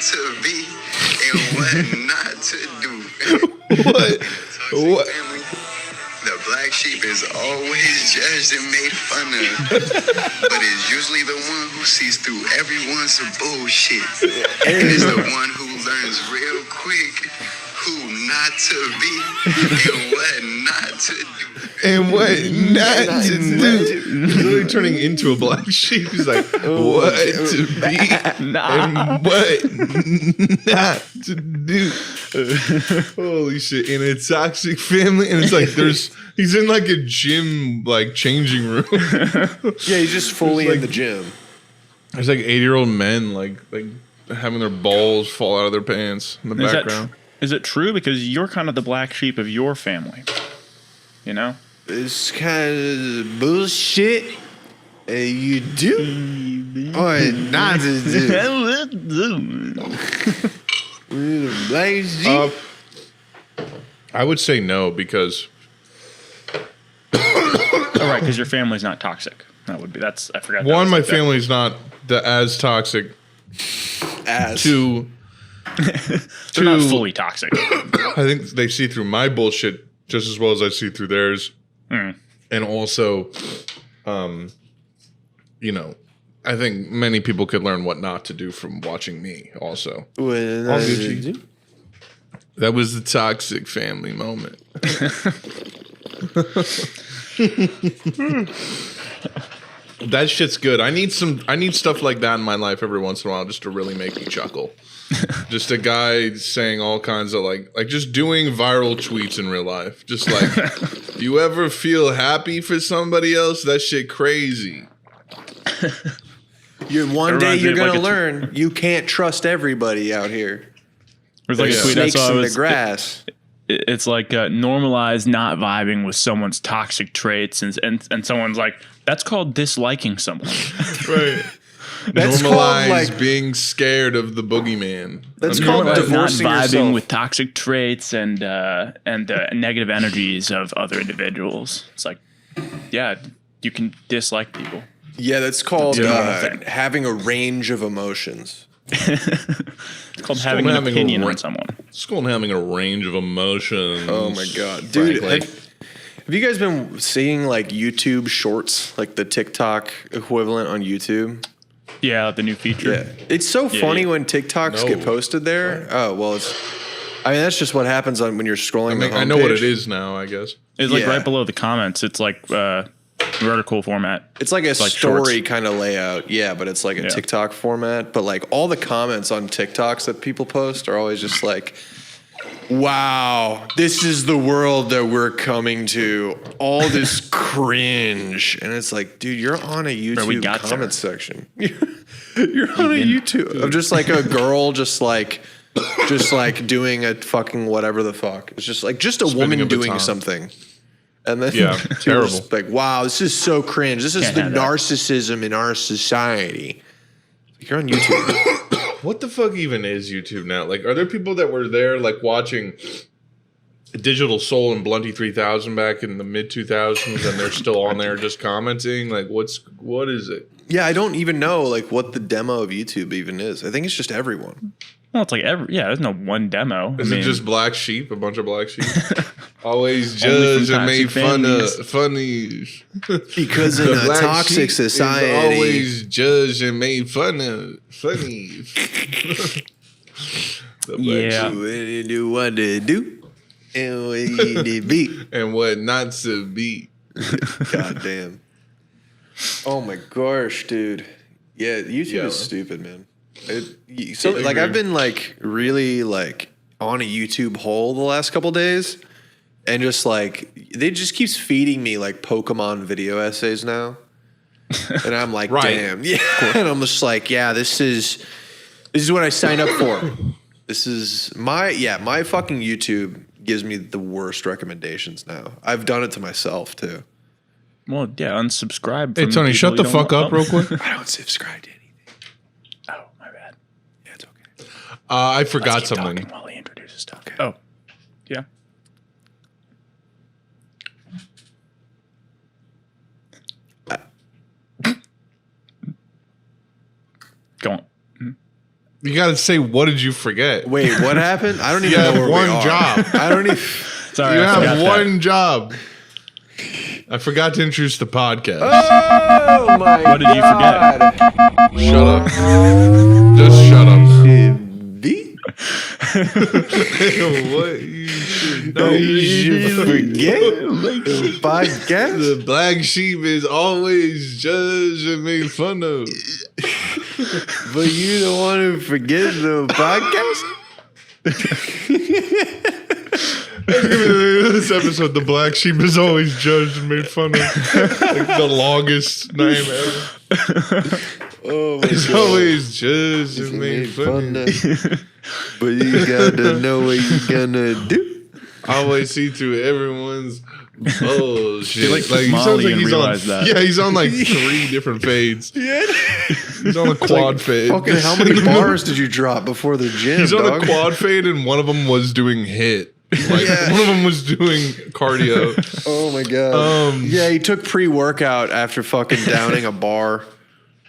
to be and what not to do. What? What? Family, the black sheep is always judged and made fun of, but is usually the one who sees through everyone's bullshit and is the one who learns real quick who not to be and what not to do. And what not to do. He's literally turning into a black sheep. He's like, what to be and what not to do. Holy shit. In a toxic family. And it's like he's in like a gym like changing room. Yeah, he's just fully in the gym. There's like 80-year-old men like having their balls fall out of their pants in the background. Is it true? Because you're kind of the black sheep of your family. You know? It's kind of bullshit you do or not to do. Black sheep. I would say no because... Oh, right, because your family's not toxic. I forgot. One, my family's not as toxic. Two... They're not fully toxic. I think they see through my bullshit just as well as I see through theirs. And also, you know, I think many people could learn what not to do from watching me also. That was the toxic family moment. That shit's good. I need stuff like that in my life every once in a while just to really make me chuckle. Just a guy saying all kinds of like just doing viral tweets in real life. Just like, do you ever feel happy for somebody else? That shit crazy. One day you're gonna learn you can't trust everybody out here. There's like a tweet I snakes saw. in the grass. It's like normalize not vibing with someone's toxic traits, and someone's like, that's called disliking someone. Right. That's normalize being scared of the boogeyman. That's called divorcing not vibing yourself. with toxic traits and negative energies of other individuals. It's like, yeah, you can dislike people. Yeah, that's called having a range of emotions. It's called having an opinion on someone. It's called having a range of emotions. Oh my god, dude! Have you guys been seeing like YouTube Shorts, like the TikTok equivalent on YouTube? Yeah, the new feature. Yeah, it's so funny when TikToks get posted there. What? Oh well, that's just what happens when you're scrolling. I know what it is now. I guess it's like right below the comments. It's like vertical format. It's like a story kind of layout, yeah, but it's like a TikTok format. But like all the comments on TikToks that people post are always just like, wow, this is the world that we're coming to. All this cringe. And it's like, dude, you're on a YouTube comment section. You're on a YouTube. I'm just like a girl just like doing a fucking whatever the fuck. It's just like a woman doing something. And then terrible. Like, wow, this is so cringe. This is the narcissism in our society. You're on YouTube. What the fuck even is YouTube now? Like, are there people that were there, like, watching Digital Soul and Blunty 3000 back in the mid 2000s, and they're still on there just commenting? Like, what is it? Yeah, I don't even know like what the demo of YouTube even is. I think it's just everyone. Well, it's like there's no one demo. Is it just black sheep? A bunch of black sheep? Always judged and made fun of funnies. Because in a toxic society, always judged and made fun of funnies. Yeah. Do what to do and what you to be. And what not to be. God damn. Oh my gosh, dude. Yeah, YouTube is stupid, man. I've been like really like on a YouTube hole the last couple days, and just like they just keeps feeding me like Pokemon video essays now, and I'm like, damn, yeah, and I'm just like, yeah, this is what I signed up for. This is my fucking YouTube gives me the worst recommendations now. I've done it to myself too. Well, yeah, unsubscribe. Hey Tony, shut the fuck up real quick. I don't subscribe to anything. Oh, my bad. Yeah, it's okay. I forgot something. While he introduces stuff. Okay. Oh, yeah. Go on. You got to say, what did you forget? Wait, what happened? I don't You even know have where one we are. job. I don't even. Sorry, You I forgot have that. one job. I forgot to introduce the podcast. Oh my What did you forget? Shut up. Just shut up now. What you should know. You forget podcast. The black sheep is always judged and made fun of. But you the one who forgets the podcast. This episode, the black sheep is always judged and made fun of. Like the longest name ever. Oh my It's God. always judged and made fun of. But you gotta know what you gonna do. I always see through everyone's bullshit. Like Molly and realize that. Yeah, he's on like 3 different fades. Yeah. He's on a quad fade. Fucking how many bars did you drop before the gym, He's on dog? a quad fade, and one of them was doing hit. Like Yeah. one of them was doing cardio. Oh my God. Yeah, he took pre-workout after fucking downing a bar.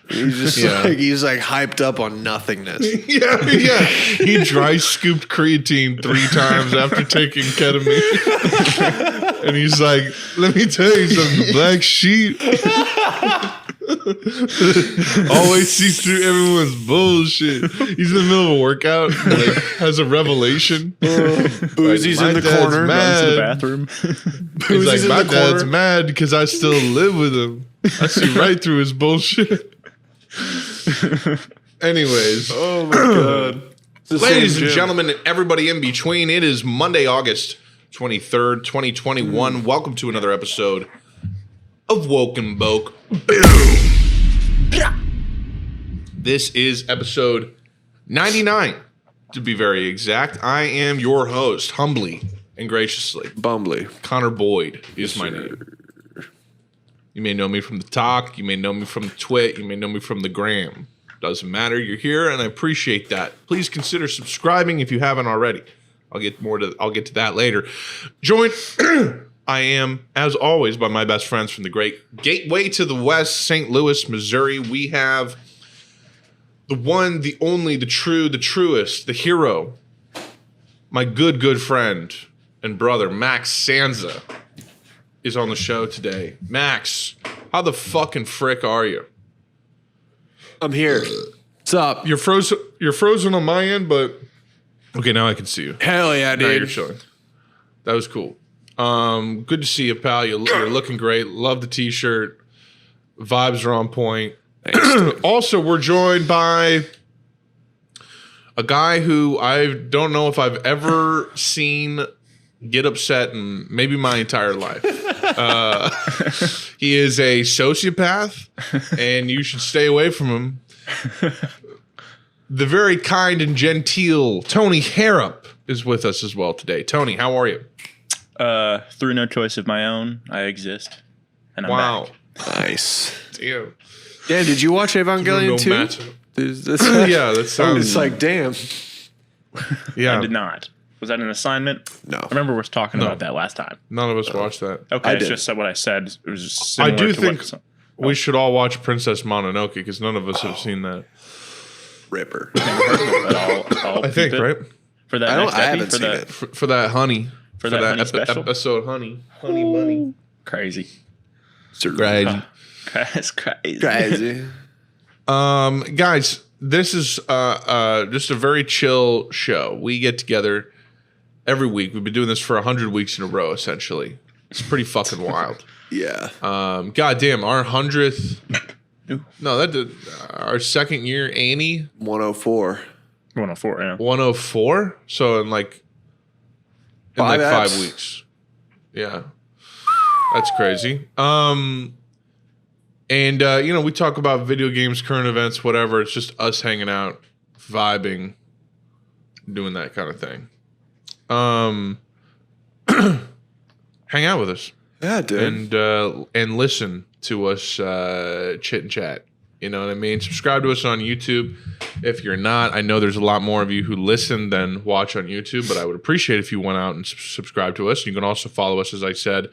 He's just he's like hyped up on nothingness. Yeah. He dry scooped creatine 3 times after taking ketamine. And he's like, let me tell you something, black sheep always sees through everyone's bullshit. He's in the middle of a workout and like has a revelation. Boozy's Like, in the my dad's corner. mad. To the bathroom. He's like, Boozy's in my the dad's corner. mad because I still live with him. I see right through his bullshit. Anyways. Oh my God. It's the Ladies same and gym. gentlemen, and everybody in between, it is Monday, August 23rd, 2021. Welcome to another episode of Woke and Boke. This is episode 99, to be very exact. I am your host, humbly and graciously. Bumbly. Connor Boyd is my name. You may know me from the talk. You may know me from the twit. You may know me from the gram. Doesn't matter. You're here, and I appreciate that. Please consider subscribing if you haven't already. I'll get to that later. Joined, I am, as always, by my best friends from the great Gateway to the West, St. Louis, Missouri. We have the one, the only, the true, the truest, the hero, my good friend and brother, Max Sanza, is on the show today. Max, how the fucking frick are you? I'm here. What's up? You're frozen on my end, but okay, now I can see you. Hell yeah, Now you're dude. showing. That was cool. Good to see you, pal. You're looking great. Love the t-shirt. Vibes are on point. Also, we're joined by a guy who I don't know if I've ever seen get upset in maybe my entire life. He is a sociopath, and you should stay away from him. The very kind and genteel Tony Harrop is with us as well today. Tony, how are you? Through no choice of my own, I exist. And I'm Wow. back. Nice. Damn. Damn, did you watch Evangelion No 2? matchup. Yeah, that sounds- It's like, damn. Yeah. I did not. Was that an assignment? No. I remember we were talking about that last time. None of us watched that. Okay, I it's did. just what I said. It was just I similar do to think what we should all watch Princess Mononoke because none of us have seen that. Ripper. but I'll I think, keep it right? For that I don't- next I epi, haven't for seen that it. For that honey. For that honey special? episode, honey bunny. Crazy. Right. That's crazy. Crazy. Guys, this is just a very chill show. We get together every week. We've been doing this for 100 weeks in a row, essentially. It's pretty fucking wild. Yeah. Goddamn, our 100th. Ooh. No, that did our second year, Annie, 104. 104, yeah. 104. So in like 5 5 apps. weeks. Yeah. That's crazy. And we talk about video games, current events, whatever. It's just us hanging out, vibing, doing that kind of thing. Hang out with us Yeah, dude. and listen to us chit and chat. You know what I mean? Subscribe to us on YouTube. If you're not, I know there's a lot more of you who listen than watch on YouTube, but I would appreciate if you went out and subscribe to us. You can also follow us, as I said,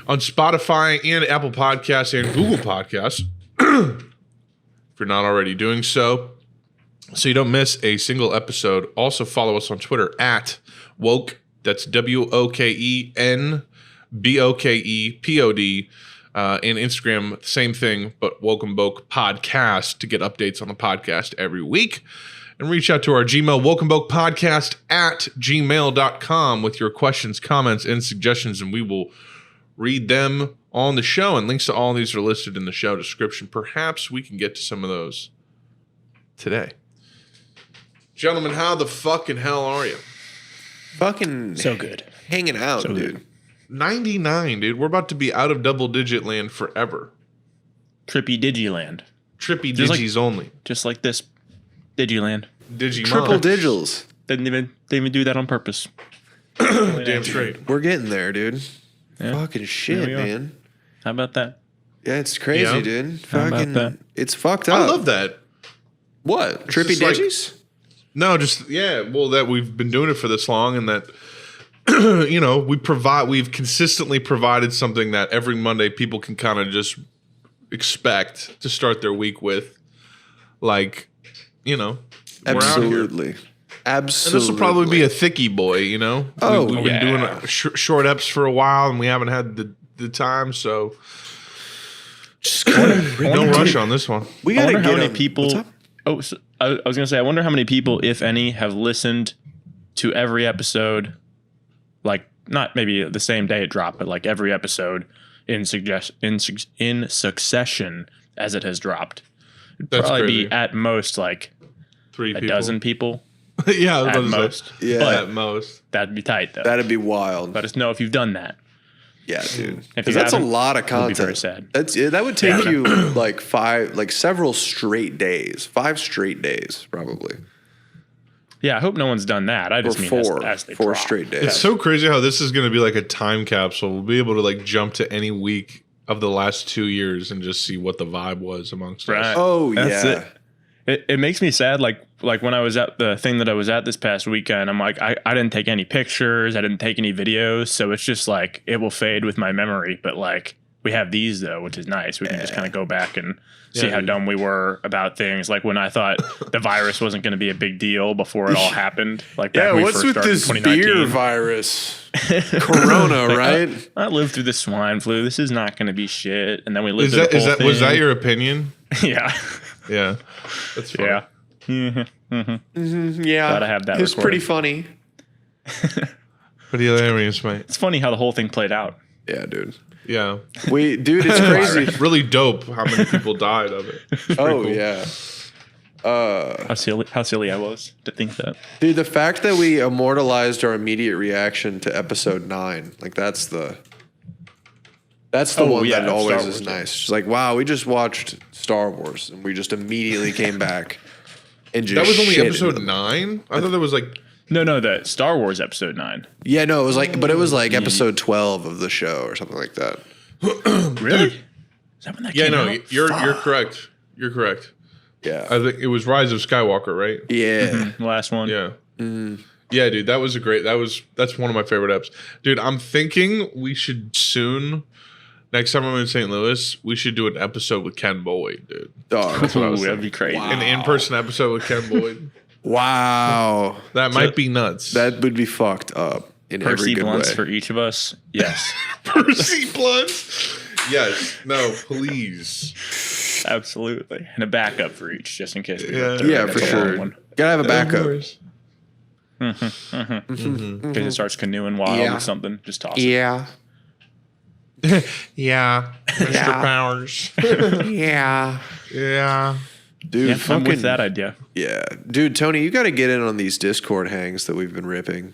on Spotify and Apple Podcasts and Google Podcasts. If you're not already doing so, so you don't miss a single episode. Also follow us on Twitter at Woke. That's WOKENBOKEPOD. And Instagram, same thing, but Welcome Boke Podcast to get updates on the podcast every week. And reach out to our Gmail, welcomebokepodcast at gmail.com with your questions, comments, and suggestions, and we will read them on the show. And links to all these are listed in the show description. Perhaps we can get to some of those today. Gentlemen, how the fucking hell are you? Fucking So good. hanging out, So dude. good. 99, dude. We're about to be out of double-digit land forever. Trippy Digiland. Trippy Just like- digis only. Just like this Digiland. Digimon. Triple digils. Didn't even do that on purpose. Damn straight. We're getting there, dude. Yeah. Fucking shit, Here we are. man. How about that? Yeah, it's crazy, Yeah. dude. How about Fucking, that? it's fucked up. I love that. What? Trippy just like- digis? No, just well, that we've been doing it for this long, and that we've consistently provided something that every Monday people can kind of just expect to start their week with, like, we're out here. Absolutely. Absolutely. And this will probably be a thickie boy, Oh, we've been doing short eps for a while, and we haven't had the time, so no rush on this one. We I gotta wonder get how many on- people. What's up? Oh, so I was gonna say, I wonder how many people, if any, have listened to every episode, like not maybe the same day it dropped, but like every episode in succession as it has dropped. It'd That's probably crazy. be at most like 3 a people. dozen people. Yeah, I was At about to say. most. Yeah. But At most. that'd be tight though. That'd be wild. Let us know if you've done that. Yeah, dude. If Because you that's a haven't, lot of it'll be very content. sad. That would take you like several straight days. 5 straight days, probably. Yeah, I hope no one's done that. I Or just mean 4. as they 4 drop. straight days. It's so crazy how this is going to be like a time capsule. We'll be able to like jump to any week of the last 2 years and just see what the vibe was amongst Right. us. Oh, That's yeah. It makes me sad, like when I was at the thing that I was at this past weekend, I'm like, I didn't take any pictures, I didn't take any videos, so it's just like it will fade with my memory. But like we have these though, which is nice. We can just kind of go back and see how dumb we were about things. Like when I thought the virus wasn't going to be a big deal before it all happened. Like back Yeah, when we what's first with started in this 2019. beer virus? Corona, right? I lived through the swine flu. This is not going to be shit. And then we lived Is through that the whole was that thing. your opinion? Yeah. Yeah. That's funny. Yeah. Yeah. Glad I have that It was recorded. pretty funny. Pretty hilarious, mate. It's funny how the whole thing played out. Yeah, dude. Yeah. Dude, it's crazy. Really dope how many people died of it. It's pretty Oh, cool. yeah. How silly I was to think that. Dude, the fact that we immortalized our immediate reaction to episode 9, like that's the Oh, one yeah, that always Star is Wars, yeah. nice. It's like, wow, we just watched Star Wars and we just immediately came back and just That was only shit episode into them. 9? I thought that was like No, the Star Wars episode 9. Yeah, no, it was like, but it was like episode 12 of the show or something like that. Really? Is that when that yeah, came no, out? you're correct. You're correct. Yeah. I think it was Rise of Skywalker, right? Yeah. The last one. Yeah. Yeah, dude, that's one of my favorite eps. Dude, I'm thinking we should soon, next time I'm in St. Louis, we should do an episode with Ken Boyd, dude. Dog. That's what I Ooh, was that'd thinking. be crazy. Wow. An in-person episode with Ken Boyd. Wow. That might be nuts. That would be fucked up in every Percy good blunts way. for each of us. Yes, Percy Blunt. Yes. No, please. absolutely. And a backup for each, just in case. We Yeah. get to Yeah, it. for That's a long sure. one. Gotta have a backup. In case it starts canoeing wild Yeah. or something, just toss it. Yeah. Yeah. Mr. Yeah. Powers. Yeah. Yeah. Dude, Yeah, I'm fucking, with that idea. yeah. Dude, Tony, you got to get in on these Discord hangs that we've been ripping.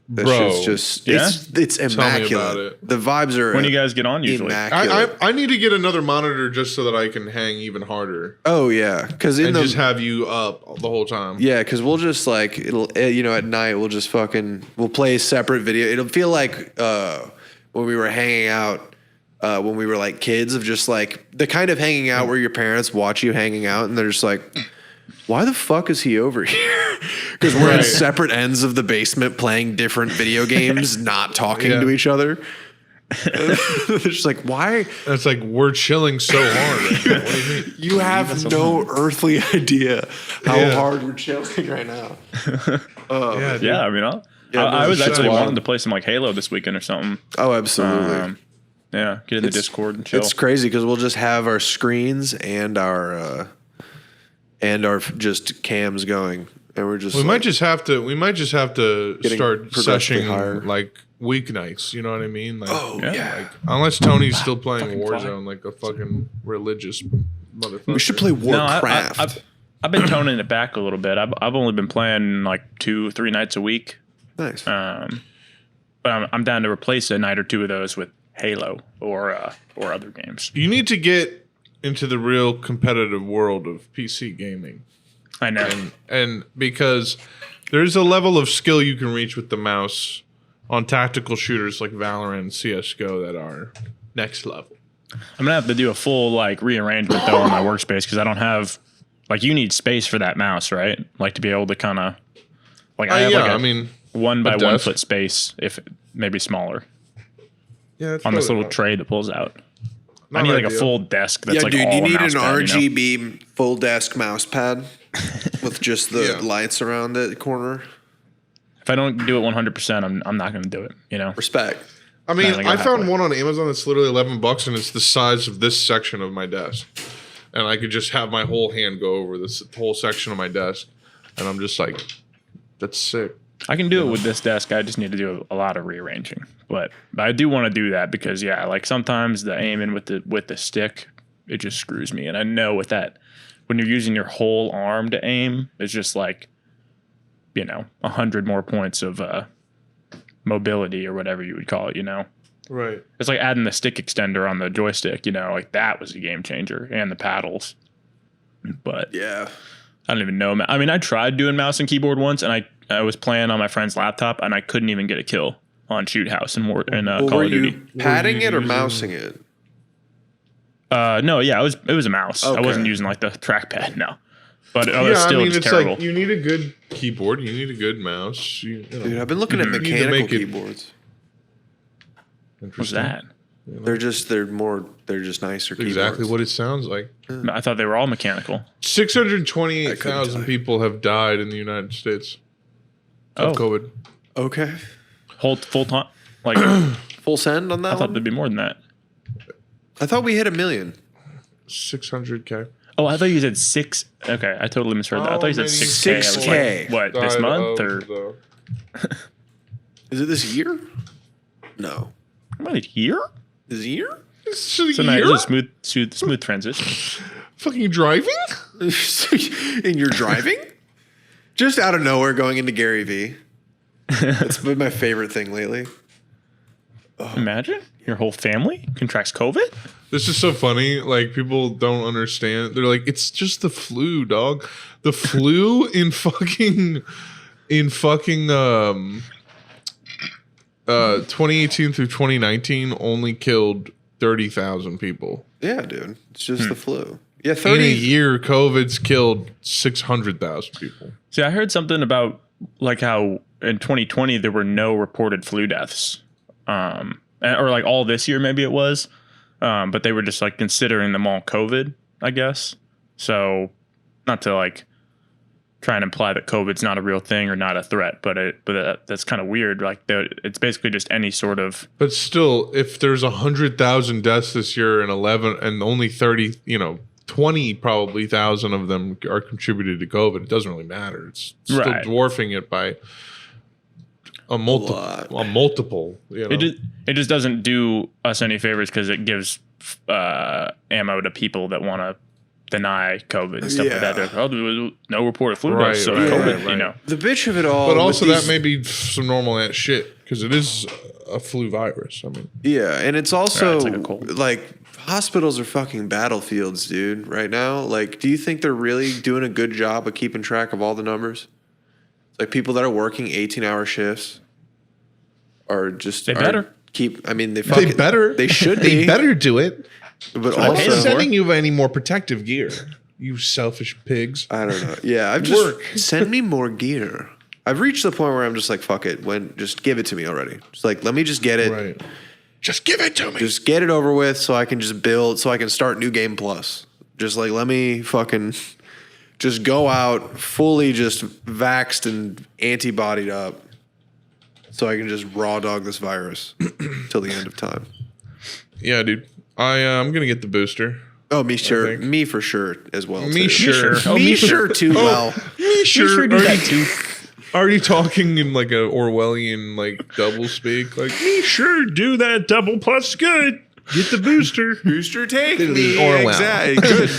That Bro. shit's just, Yeah? it's immaculate. about it. The vibes are When do you guys get on usually? immaculate. I need to get another monitor just so that I can hang even harder Oh, yeah. Because in and the, just have you up the whole time. yeah, because we'll just like, it'll, at night, we'll just we'll play a separate video. It'll feel like when we were hanging out, when we were like kids, of just like the kind of hanging out where your parents watch you hanging out and they're just like, why the fuck is he over here? Because we're Right. at separate ends of the basement playing different video games, not talking Yeah. to each other. They're just like, why? It's like we're chilling so hard. Right now. What do you mean? You have no earthly idea how hard we're chilling right now. Yeah, dude. Yeah, I mean, I was actually wanting to play some like Halo this weekend or something. Oh, absolutely. Yeah, get in the Discord and chill. It's crazy because we'll just have our screens and our just cams going, and we're just We might just have to Getting start progressively seshing higher. like weeknights. You know what I mean? Like, yeah. like unless Tony's still playing Fucking Warzone like a fucking religious motherfucker. we should play Warcraft. I've been toning it back a little bit. I've only been playing like 2-3 nights a week. Nice. But I'm down to replace a night or two of those with Halo or other games. You need to get into the real competitive world of PC gaming. I know. And because there's a level of skill you can reach with the mouse on tactical shooters like Valorant and CSGO that are next level. I'm gonna have to do a full like rearrangement though on my workspace because I don't have like you need space for that mouse, right? Like to be able to kind of like I have like a 1 by 1 desk. foot space, if maybe smaller, Yeah, on this little tray that pulls out. I Not need like a ideal. full desk that's Yeah, like dude, all you need a mouse an pad, you know? RGB full desk mouse pad with just the lights around the corner. If I don't do it 100%, I'm not going to do it. You know, Respect. I mean, Not gonna I go found halfway. one on Amazon that's literally $11 and it's the size of this section of my desk. And I could just have my whole hand go over this whole section of my desk. And I'm just like, that's sick. I can do it with this desk. I just need to do a lot of rearranging. But I do want to do that because yeah, like sometimes the aiming with the stick, it just screws me. And I know with that, when you're using your whole arm to aim, it's just like, 100 more points of mobility or whatever you would call it. Right. It's like adding the stick extender on the joystick. Like that was a game changer, and the paddles. But Yeah. I don't even know. I mean, I tried doing mouse and keyboard once, and I was playing on my friend's laptop, and I couldn't even get a kill on Shoot House and Well, Call were of you Duty. padding Were you it or using- mousing it? No, yeah, it was a mouse. I Okay. wasn't using like the trackpad, no. But it Yeah, was I still mean, just it's terrible. like you need a good keyboard. You need a good mouse. Dude, I've been looking at need to mechanical make it- keyboards. What's that? They're just nicer keyboards. Exactly what it sounds like. I thought they were all mechanical. 628,000 tell. people have died in the United States Oh, of COVID. Okay. full time. Like Full send on that I thought one? there'd be more than that. I thought we hit 1 million. 600K. Oh, I thought you said 6. Okay, I totally misheard that. I thought you said many 6K. I was 6K. like, what, this Died month of or the- Is it this year? No. what, a year? This year? So So now it's a smooth transition. fucking driving? And you're driving? Just out of nowhere going into Gary V. That's been my favorite thing lately. Imagine your whole family contracts COVID. This is so funny. Like, people don't understand. They're like, it's just the flu, dog. The flu in fucking 2018 through 2019 only killed 30,000 people. Yeah, dude. It's just the flu. Yeah, In a 30. year, COVID's killed 600,000 people. See, I heard something about like how in 2020 there were no reported flu deaths, or like all this year maybe it was, but they were just like considering them all COVID, I guess. So, not to like try and imply that COVID's not a real thing or not a threat, but that's kind of weird. Like it's basically just any sort of. But still, if there's 100,000 deaths this year and only 30, 20 probably thousand of them are contributed to COVID, it doesn't really matter. It's still Right. dwarfing it by a lot. multiple. It just doesn't do us any favors because it gives ammo to people that want to deny COVID and stuff like that. They're like, oh, there was no reported flu Right, deaths, so right, COVID, right. The bitch of it all. But with also these- that may be some normal ass shit because it is a flu virus. I mean, Yeah, and it's also it's like a cold. like hospitals are fucking battlefields, dude, right now. Like, do you think they're really doing a good job of keeping track of all the numbers? Like, people that are working 18-hour shifts are just. They better. they better. They should They be. better do it. But I'm pay not them for sending you any more protective gear. You selfish pigs. I don't know. Yeah, I've just send me more gear. I've reached the point where I'm just like, fuck it. Just give it to me already. Just like, let me just get it. Right. Just give it to me. Just get it over with so I can just build, so I can start New Game Plus. Just like, let me fucking just go out fully just vaxxed and antibodied up so I can just raw dog this virus till the end of time. Yeah, dude. I'm going to get the booster. Oh, me sure. Me for sure as well. Me too. sure. Oh, Me sure too well. Me sure. do that too. Are you talking in like a Orwellian like double speak? Like me sure do that double plus good. Get the booster. Booster take me. Orwell. Exactly. Good.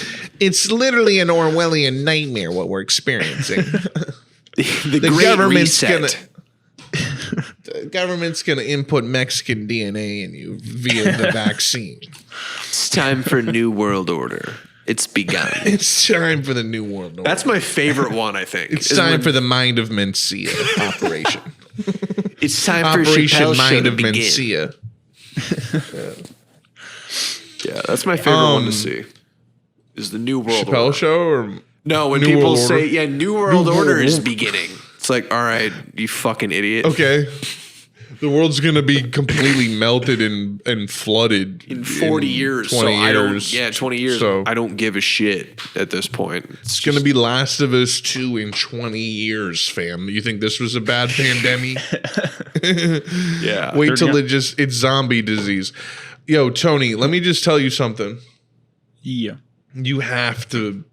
It's literally an Orwellian nightmare what we're experiencing. the great government's reset. The government's gonna input Mexican DNA in you via the vaccine. It's time for New World Order. It's begun. It's time for the new world order. That's my favorite one, I think. It's time for the Mind of Mencia operation. It's time for Operation Chappelle's show Mind to of begin. Mencia. Yeah, that's my favorite one to see. Is the New World Chappelle Order. show or No, when New people World say, Order? yeah, New World New Order World is Order. beginning. It's like, all right, you fucking idiot. okay. The world's gonna be completely melted and flooded In 40 years. 20 so years. I don't, 20 years. So I don't give a shit at this point. it's gonna be Last of Us 2 in 20 years, fam. You think this was a bad pandemic? Yeah. Wait till it's zombie disease. Yo, Tony, let me just tell you something. Yeah. You have to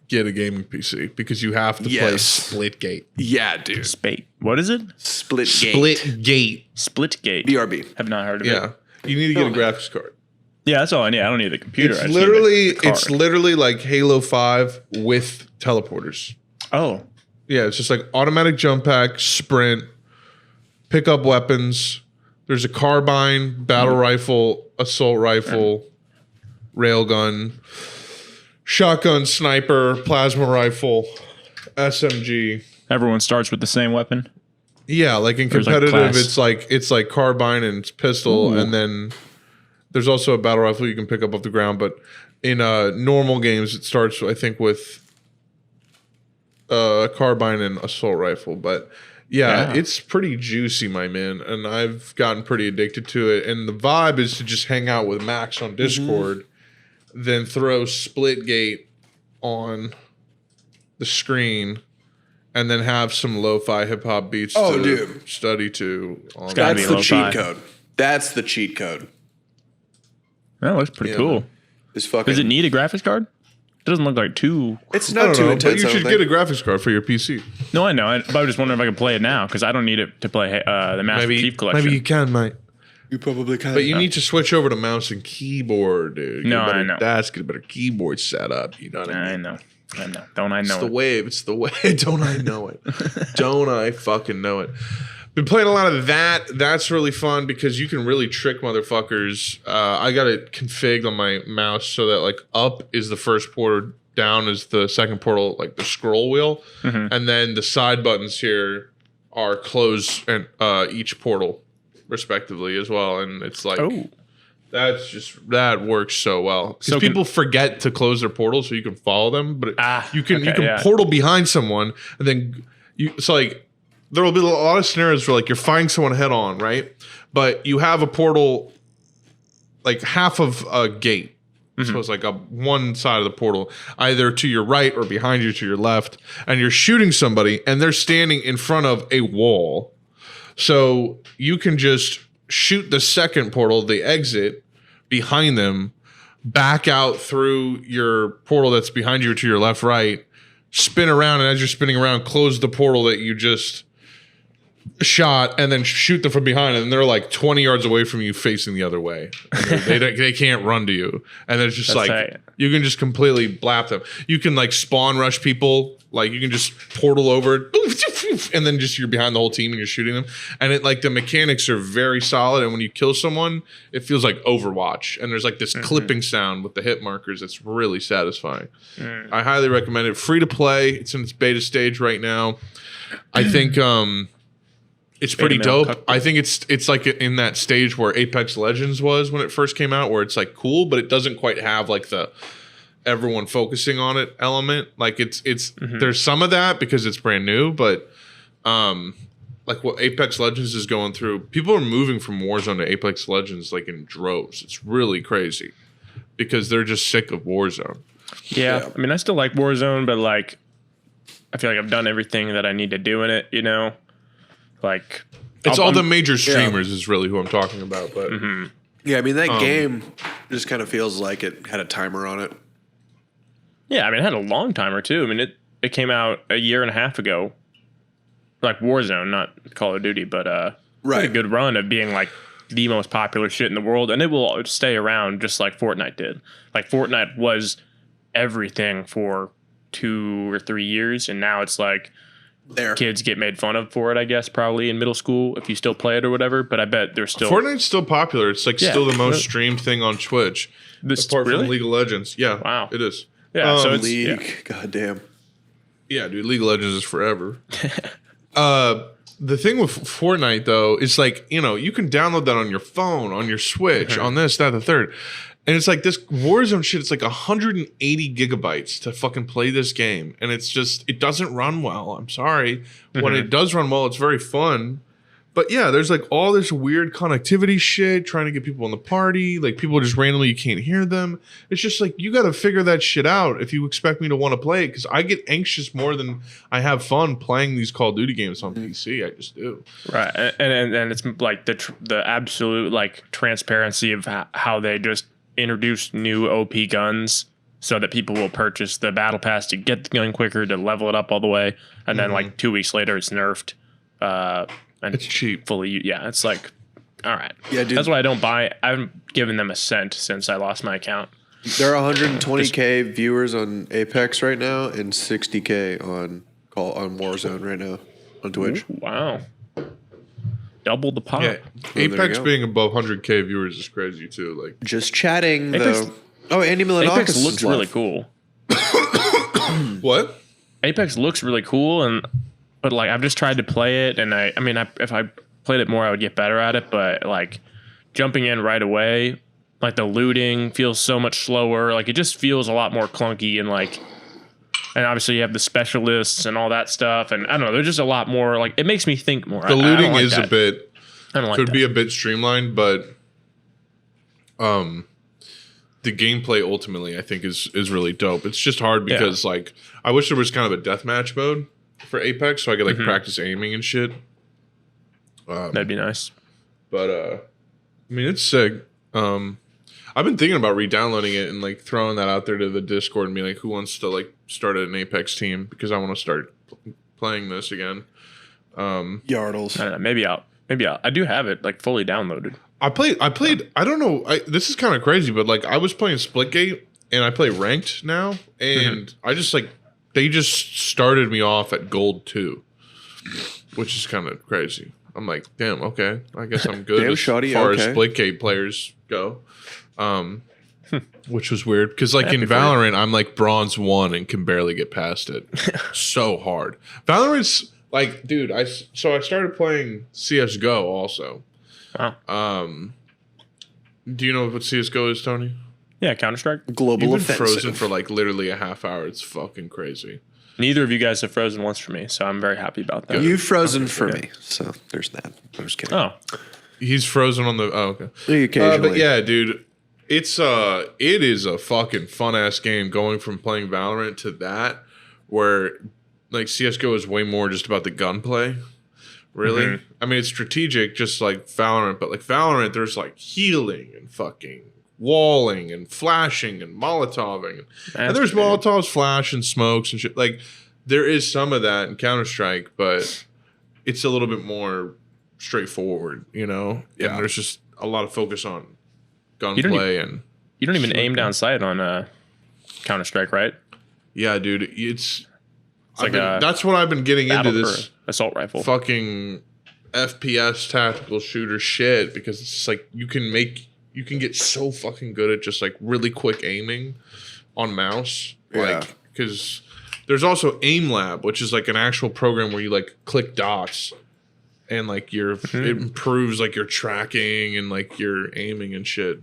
get a gaming PC because you have to play Yes. Splitgate. Yeah, dude. Spate. What is it? Split gate. Splitgate. Splitgate. BRB. Have not heard of Yeah. it. You need to get a graphics card. Yeah, that's all I need. I don't need the computer. I It's just need the it's card. literally like Halo 5 with teleporters. Oh. Yeah, it's just like automatic jump pack, sprint, pick up weapons. There's a carbine, battle rifle, assault rifle, railgun, shotgun, sniper, plasma rifle, SMG. Everyone starts with the same weapon. Yeah, like in There's, like, competitive, class. it's like carbine and pistol, and then there's also a battle rifle you can pick up off the ground. But in normal games, it starts I think with carbine and assault rifle. But yeah, it's pretty juicy, my man, and I've gotten pretty addicted to it. And the vibe is to just hang out with Max on Discord, then throw Splitgate on the screen. And then have some lo-fi hip-hop beats to study to. On gotta That's be the lo-fi. cheat code. That's the cheat code. That looks pretty cool. Is fucking. Does it need a graphics card? It doesn't look like too. It's I not don't too know, intense. but you I should don't get a think. graphics card for your PC. No, I know. But I was just wondering if I could play it now because I don't need it to play the Master Chief Collection. Maybe you can, mate. You probably can. But you need to switch over to mouse and keyboard, dude. Get No, a better I know. desk, get a better keyboard setup. You know what I mean? I know. Don't I It's know the it? wave. It's the way. Don't I know it? Don't I fucking know it? Been playing a lot of that. That's really fun because you can really trick motherfuckers. I got it configured on my mouse so that like up is the first portal, down is the second portal, like the scroll wheel, and then the side buttons here are close and each portal respectively as well. And it's like that works so well because So people forget to close their portal so you can follow them, but you can yeah. portal behind someone and then it's like there will be a lot of scenarios where like you're fighting someone head on, right? But you have a portal like half of a gate. So it's like one side of the portal, either to your right or behind you to your left, and you're shooting somebody and they're standing in front of a wall. So you can just shoot the second portal, the exit, behind them, back out through your portal that's behind you or to your left, right, spin around, and as you're spinning around, close the portal that you just shot, and then shoot them from behind, and they're like 20 yards away from you facing the other way. And they can't run to you. And it's just That's like, tight. you can just completely blap them. You can like spawn rush people. Like you can just portal over and then just you're behind the whole team and you're shooting them. And it like the mechanics are very solid. And when you kill someone, it feels like Overwatch. And there's like this clipping sound with the hit markers that's really satisfying. I highly recommend it. Free to play. It's in its beta stage right now. I think it's pretty male dope. cookbook. I think it's like in that stage where Apex Legends was when it first came out, where it's like cool, but it doesn't quite have like the everyone focusing on it element. Like it's there's some of that because it's brand new, but like what Apex Legends is going through. People are moving from Warzone to Apex Legends like in droves. It's really crazy because they're just sick of Warzone. Yeah. I mean, I still like Warzone, but like, I feel like I've done everything that I need to do in it, you know? Like, it's all the major streamers is really who I'm talking about. But Yeah, I mean, that game just kind of feels like it had a timer on it. yeah, I mean, it had a long timer too. I mean, it came out a year and a half ago. Like Warzone, not Call of Duty, but had a good run of being like the most popular shit in the world, and it will stay around just like Fortnite did. Like Fortnite was everything for 2 or 3 years, and now it's like kids get made fun of for it, I guess, probably in middle school if you still play it or whatever. But I bet there's still Fortnite's still popular. It's like still the most streamed thing on Twitch, apart from League of Legends. Yeah, wow, it is. Yeah, so it's League, goddamn. Yeah, dude, League of Legends is forever. The thing with Fortnite though is like, you know, you can download that on your phone, on your Switch, on this, that, the third. And it's like this Warzone shit, it's like 180 gigabytes to fucking play this game. And it's just, it doesn't run well. I'm sorry. When it does run well, it's very fun. But yeah, there's like all this weird connectivity shit, trying to get people in the party. Like people just randomly, you can't hear them. It's just like, you got to figure that shit out if you expect me to want to play it. Because I get anxious more than I have fun playing these Call of Duty games on PC. I just do. Right. And it's like the absolute like transparency of how they just introduce new OP guns so that people will purchase the battle pass to get the gun quicker, to level it up all the way. And then like 2 weeks later, it's nerfed. And it's cheap. Fully, yeah. It's like, all right. Yeah, dude. That's why I don't buy. I haven't given them a cent since I lost my account. There are 120K viewers on Apex right now and 60K on Warzone right now on Twitch. Ooh, wow. Double the pop. Yeah, Apex being above 100K viewers is crazy too. Like just chatting Apex, though. Oh, Andy Milanakis Apex looks really cool. What? Apex looks really cool, but like I've just tried to play it, and I mean, if I played it more, I would get better at it. But like jumping in right away, like the looting feels so much slower. Like it just feels a lot more clunky, and like, and obviously you have the specialists and all that stuff, and I don't know. There's just a lot more. Like it makes me think more. The looting is that. a bit. I don't like could that. be a bit streamlined, but the gameplay ultimately I think is really dope. It's just hard because like I wish there was kind of a deathmatch mode for Apex so I could like practice aiming and shit. That'd be nice. But I mean it's sick. I've been thinking about re-downloading it and like throwing that out there to the Discord and being like, who wants to like start an Apex team because I want to start playing this again. Yardles. I don't know. Maybe I do have it like fully downloaded. I played. I don't know. This is kind of crazy, but like I was playing Splitgate and I play ranked now, and I just like they just started me off at gold 2, which is kind of crazy. I'm like, damn, okay, I guess I'm good Damn, as shoddy, far okay. as Splitgate players go. Which was weird because like in Happy for Valorant, I'm like bronze 1 and can barely get past it. So hard. Valorant's like, dude. I started playing CS:GO also. Wow. Do you know what CS:GO is, Tony? Yeah, Counter-Strike. Global You've been offensive. frozen for like literally a half hour. It's fucking crazy. Neither of you guys have frozen once for me, so I'm very happy about that. You've frozen for me, so there's that. I'm just kidding. Oh, He's frozen on the. Oh, okay. Occasionally. But yeah, dude, it is a fucking fun ass game. Going from playing Valorant to that, where like CS:GO is way more just about the gunplay. Really, I mean it's strategic, just like Valorant. But like Valorant, there's like healing and fucking walling and flashing and molotoving, and there's molotovs, flash, and smokes and shit. Like there is some of that in Counter-Strike, but it's a little bit more straightforward, you know. Yeah. And there's just a lot of focus on gunplay and you don't even aim down sight on Counter-Strike, right? yeah, dude. It's like a that's what I've been getting into this for assault rifle. fucking FPS tactical shooter shit because it's just like you can get so fucking good at just like really quick aiming on mouse, Yeah. like because there's also Aim Lab, which is like an actual program where you like click dots and like it improves like your tracking and like your aiming and shit.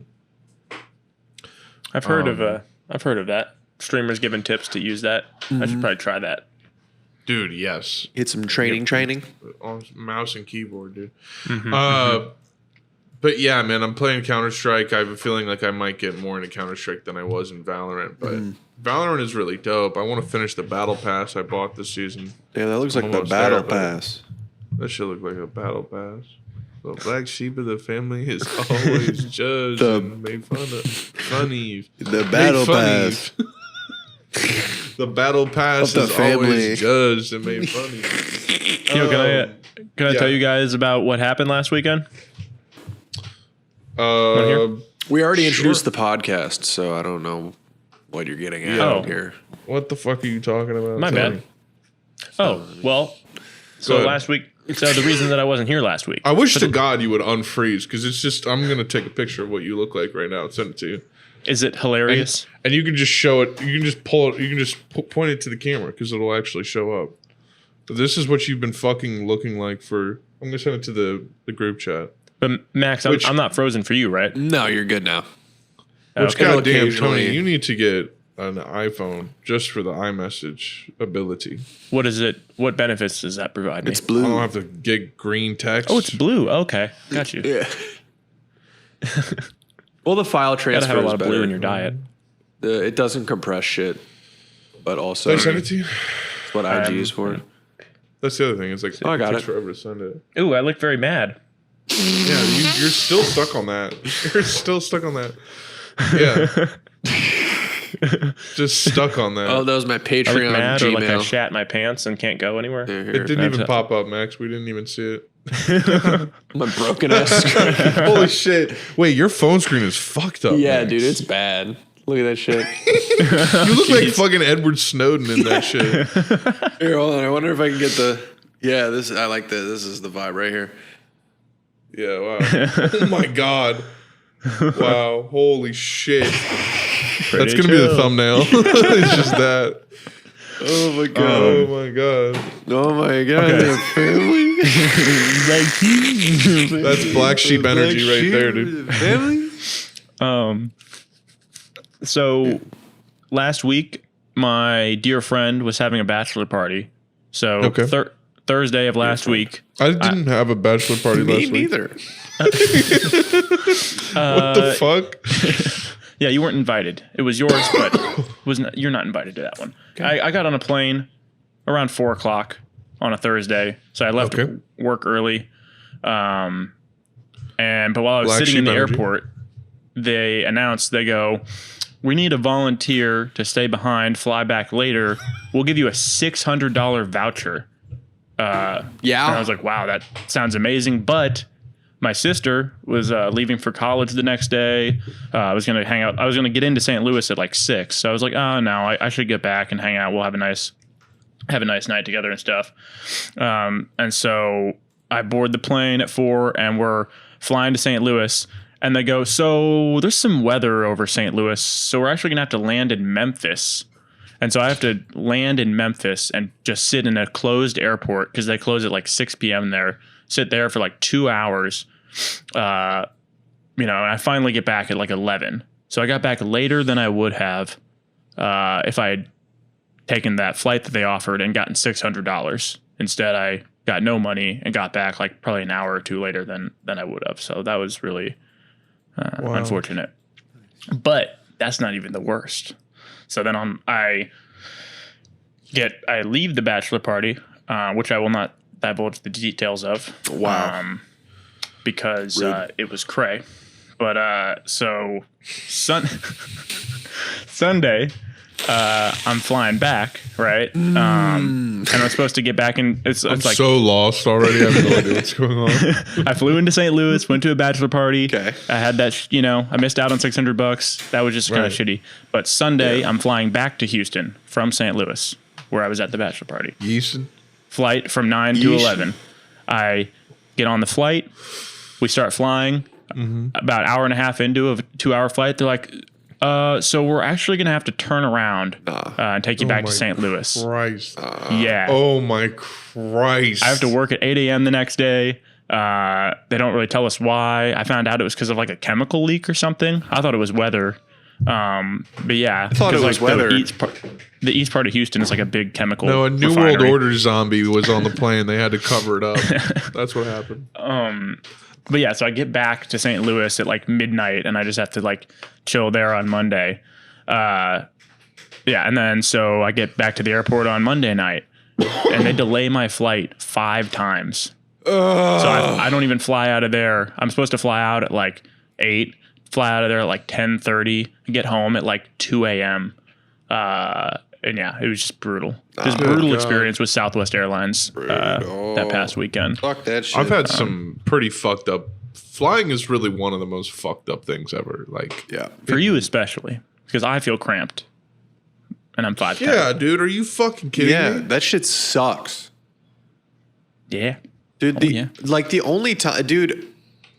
I've heard of that. Streamers giving tips to use that. I should probably try that. Dude, yes. Hit some training. On mouse and keyboard, dude. Mm-hmm. But yeah, man, I'm playing Counter-Strike. I have a feeling like I might get more into Counter-Strike than I was in Valorant. But Valorant is really dope. I want to finish the Battle Pass I bought this season. Yeah, that looks like the Almost Battle there, but Pass. That should look like a Battle Pass. The black sheep of the family is always judged and made fun of. Funny. The Battle Pass. The Battle Pass Of the is family. always judged and made fun of. Yo, can I yeah. tell you guys about what happened last weekend? hear? We already introduced the podcast, so I don't know what you're getting at Oh. here. What the fuck are you talking about? My Sorry. bad. Oh, well, so Go ahead. last week, so the reason that I wasn't here last week. I wish to God you would unfreeze because it's just, I'm going to take a picture of what you look like right now and send it to you. Is it hilarious? And you can just show it, you can just pull it, you can just point it to the camera because it'll actually show up. But this is what you've been fucking looking like for, I'm going to send it to the group chat. But Max, I'm not frozen for you, right? No, you're good now. Which, Okay. goddamn, Occasionally- Tony, you need to get an iPhone just for the iMessage ability. What is it? What benefits does that provide me? It's I blue. don't have to get green text. Oh, it's blue. Okay, got you. Yeah. Well, the file Gotta transfer have a is lot of better. blue in your diet. It doesn't compress shit, but also Did I send it to you? it's what IG is for. That's the other thing. It's like, I got takes it. forever to send it. Ooh, I look very mad. Yeah, you're still stuck on that. You're still stuck on that. Yeah. Just stuck on that. Oh, that was my I look Patreon mad, or like I Gmail. shat my pants and can't go anywhere. Here, It didn't even That's- pop up, Max. We didn't even see it. my broken ass screen. Holy shit. Wait, your phone screen is fucked up. Yeah, Max. dude, it's bad. Look at that shit. You look like fucking Edward Snowden in that shit. Here, hold on. I wonder if I can get the. Yeah, this. I like this. This is the vibe right here. Yeah, wow. Oh my god. Wow. Holy shit. That's gonna be the chill. thumbnail. It's just that. Oh my god. Oh my god. Oh my god. Okay. The family. That's black sheep energy right there, dude. Family. So last week, my dear friend was having a bachelor party. So Okay. Thursday of last week. I didn't have a bachelor party Me last week. neither. What the fuck? Yeah, you weren't invited. It was yours, but you're not invited to that one. I got on a plane around 4:00 on a Thursday, so I left Okay. work early. But while I was Black sitting in sheep the energy. airport, they announced, they go, "We need a volunteer to stay behind, fly back later. We'll give you a $600 voucher." Yeah. And I was like, wow, that sounds amazing. But my sister was leaving for college the next day. I was going to hang out. I was going to get into St. Louis at like 6. So I was like, oh, no, I should get back and hang out. We'll have a nice night together and stuff. And so I board the plane at 4 and we're flying to St. Louis. And they go, so there's some weather over St. Louis. So we're actually going to have to land in Memphis. And so I have to land in Memphis and just sit in a closed airport because they close at like 6 p.m. there. Sit there for like 2 hours. And I finally get back at like 11. So I got back later than I would have if I had taken that flight that they offered and gotten $600. Instead, I got no money and got back like probably an hour or two later than I would have. So that was really unfortunate. But that's not even the worst. So then I leave the bachelor party, which I will not divulge the details of. Wow. Because Rude. it was cray. But so Sunday, I'm flying back, right? And I'm supposed to get back in. It's I'm like so lost already. I have no idea what's going on. I flew into St. Louis, went to a bachelor party. Okay. I had that, I missed out on $600. That was just kind of Right. shitty. But Sunday, I'm flying back to Houston from St. Louis, where I was at the bachelor party. Yeaston? Flight from 9 to Yeesh. 11. I get on the flight. We start flying. About an hour and a half into a 2-hour flight, they're like, so we're actually going to have to turn around and take you back to my St. Louis. Christ. Yeah. Oh my Christ. I have to work at 8 a.m. the next day. They don't really tell us why. I found out it was because of like a chemical leak or something. I thought it was weather. But yeah, I thought it 'cause, was the weather. The east part of Houston is like a big chemical. No, a New refinery. World Order zombie was on the plane. They had to cover it up. That's what happened. But yeah, so I get back to St. Louis at like midnight, and I just have to like chill there on Monday. Yeah, and then so I get back to the airport on Monday night, and they delay my flight 5 times. So I don't even fly out of there. I'm supposed to fly out at like 8, fly out of there at like 10:30, get home at like 2 a.m. And yeah, it was just brutal. This brutal experience with Southwest Airlines that past weekend. Fuck that shit. I've had some pretty fucked up. Flying is really one of the most fucked up things ever. Like, yeah. For you especially, because I feel cramped. And I'm 5'10". yeah, dude, are you fucking kidding me? That shit sucks. Yeah. Dude, the only time, dude,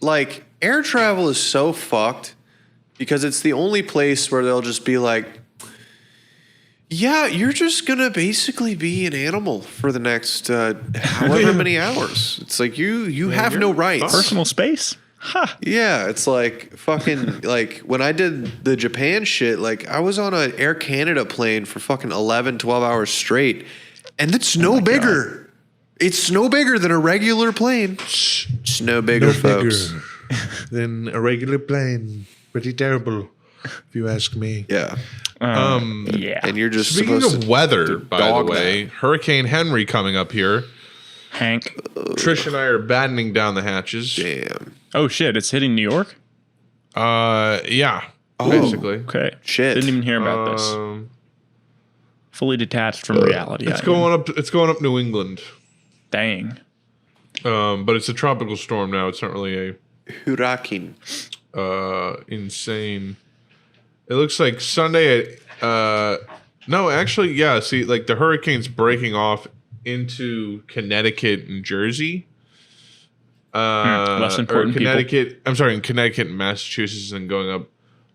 like air travel is so fucked because it's the only place where they'll just be like, yeah, you're just going to basically be an animal for the next however many hours. It's like you have no rights. Personal space? Yeah, it's like fucking like when I did the Japan shit, like I was on an Air Canada plane for fucking 11, 12 hours straight, and it's no bigger. God. It's no bigger than a regular plane. It's no bigger, folks. Than a regular plane. Pretty terrible, if you ask me. Yeah. Yeah. And you're just Speaking supposed of weather, by the dog way, that. Hurricane Henry coming up here. Hank. Trish and I are battening down the hatches. Damn. Oh shit, it's hitting New York? Yeah. Basically. Okay. Shit. Didn't even hear about this. Fully detached from reality. It's going up New England. Dang. But it's a tropical storm now. It's not really Hurricane. insane. It looks like Sunday at no, actually, yeah, see, like the hurricane's breaking off into Connecticut and Jersey. Less important or Connecticut. people. I'm sorry, in Connecticut and Massachusetts, and going up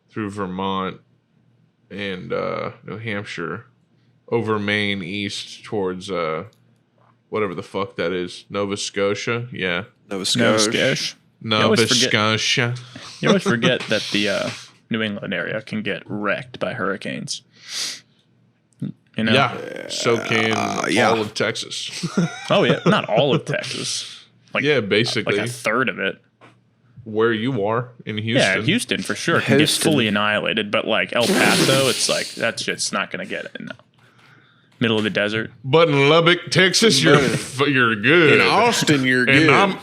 through Vermont and New Hampshire, over Maine, east towards whatever the fuck that is, Nova Scotia. Yeah, Nova Scotia. Nova Scotia. You always forget that the New England area can get wrecked by hurricanes. You know? Yeah, so can all of Texas. Oh yeah, not all of Texas. Like, yeah, basically. like a third of it. Where you are in Houston. Yeah, Houston for sure can get fully annihilated, but like El Paso, it's like that's just not going to get it. No. Middle of the desert. But in Lubbock, Texas, you're good. In Austin, you're good. And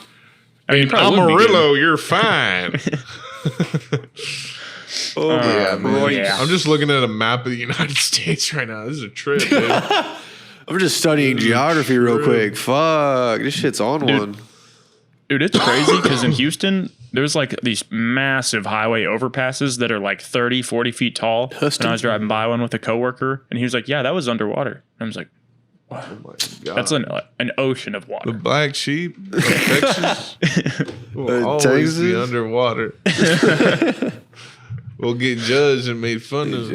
in Amarillo, you're fine. I'm just looking at a map of the United States right now. This is a trip, dude. I'm just studying geography real quick. Fuck, this shit's on one. Dude, it's crazy because in Houston, there's like these massive highway overpasses that are like 30, 40 feet tall. And I was driving by one with a coworker, and he was like, yeah, that was underwater. And I was like, wow. Oh my God. That's an ocean of water. The black sheep of Texas will always be underwater. We'll get judged and made fun of.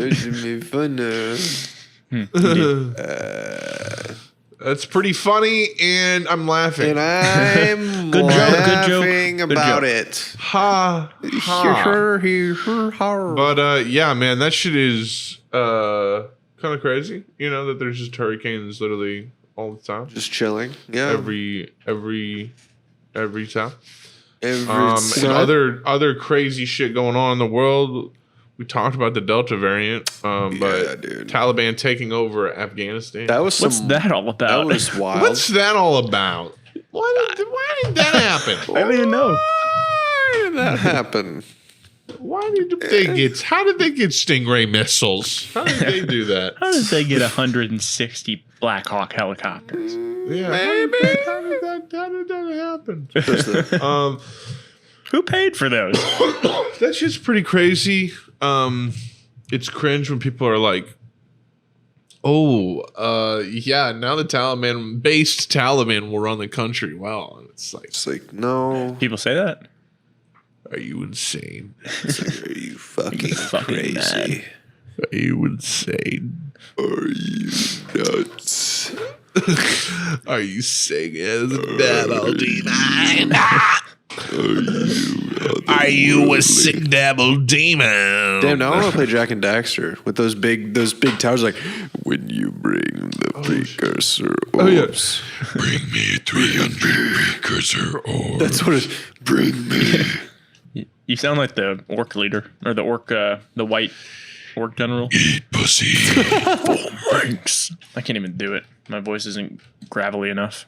That's pretty funny, and I'm laughing. And I'm laughing about it. Ha ha. But yeah, man, that shit is kind of crazy. You know that there's just hurricanes literally all the time, just chilling. Yeah, every time. And other crazy shit going on in the world. We talked about the Delta variant, but dude. Taliban taking over Afghanistan. What's that all about? That was wild. What's that all about? Why did that happen? I don't even know. Why did that happen? How did they get Stingray missiles? How did they do that? How did they get 160 Black Hawk helicopters? Yeah, how did that happen? Who paid for those? That's just pretty crazy. It's cringe when people are like, yeah, now the Taliban will run the country. Wow. It's like, no. People say that? Are you insane? It's like, are you fucking crazy? Mad. Are you insane? Are you nuts? Are you singing as bad all Are you a sick devil demon? Damn, now I want to play Jack and Daxter with those big towers. Like, when you bring the precursor orbs. Bring me 300 precursor orbs. That's what it. Bring me. You sound like the orc leader or the white orc general. Eat pussy. Thanks. I can't even do it. My voice isn't gravelly enough.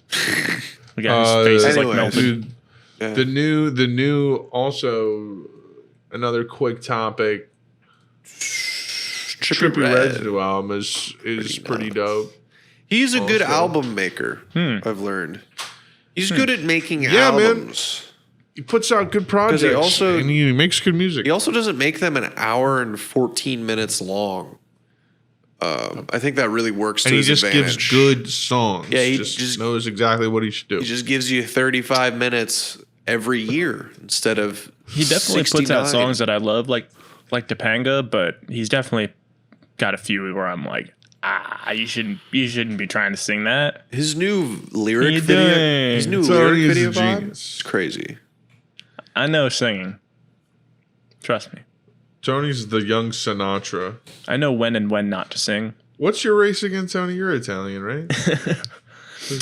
The guy whose face is like anyways, melted. Dude, Yeah. the new also another quick topic. Trippie Red's new album is pretty dope. He's a good Also. album maker. I've learned. He's good at making Yeah, man. albums. He puts out good projects and he makes good music. He also doesn't make them an hour and 14 minutes long. I think that really works to And he his just advantage. gives good songs. Yeah, he just just- knows exactly what he should do. He just gives you 35 minutes every year instead of He definitely puts 69. out songs that I love, like Topanga, but he's definitely got a few where I'm like, you shouldn't be trying to sing that. His new lyric He video, doing? his new Tony lyric is a video vibe, genius. it's crazy. I know singing. Trust me. Tony's the young Sinatra. I know when and when not to sing. What's your race again, Tony? You're Italian, right?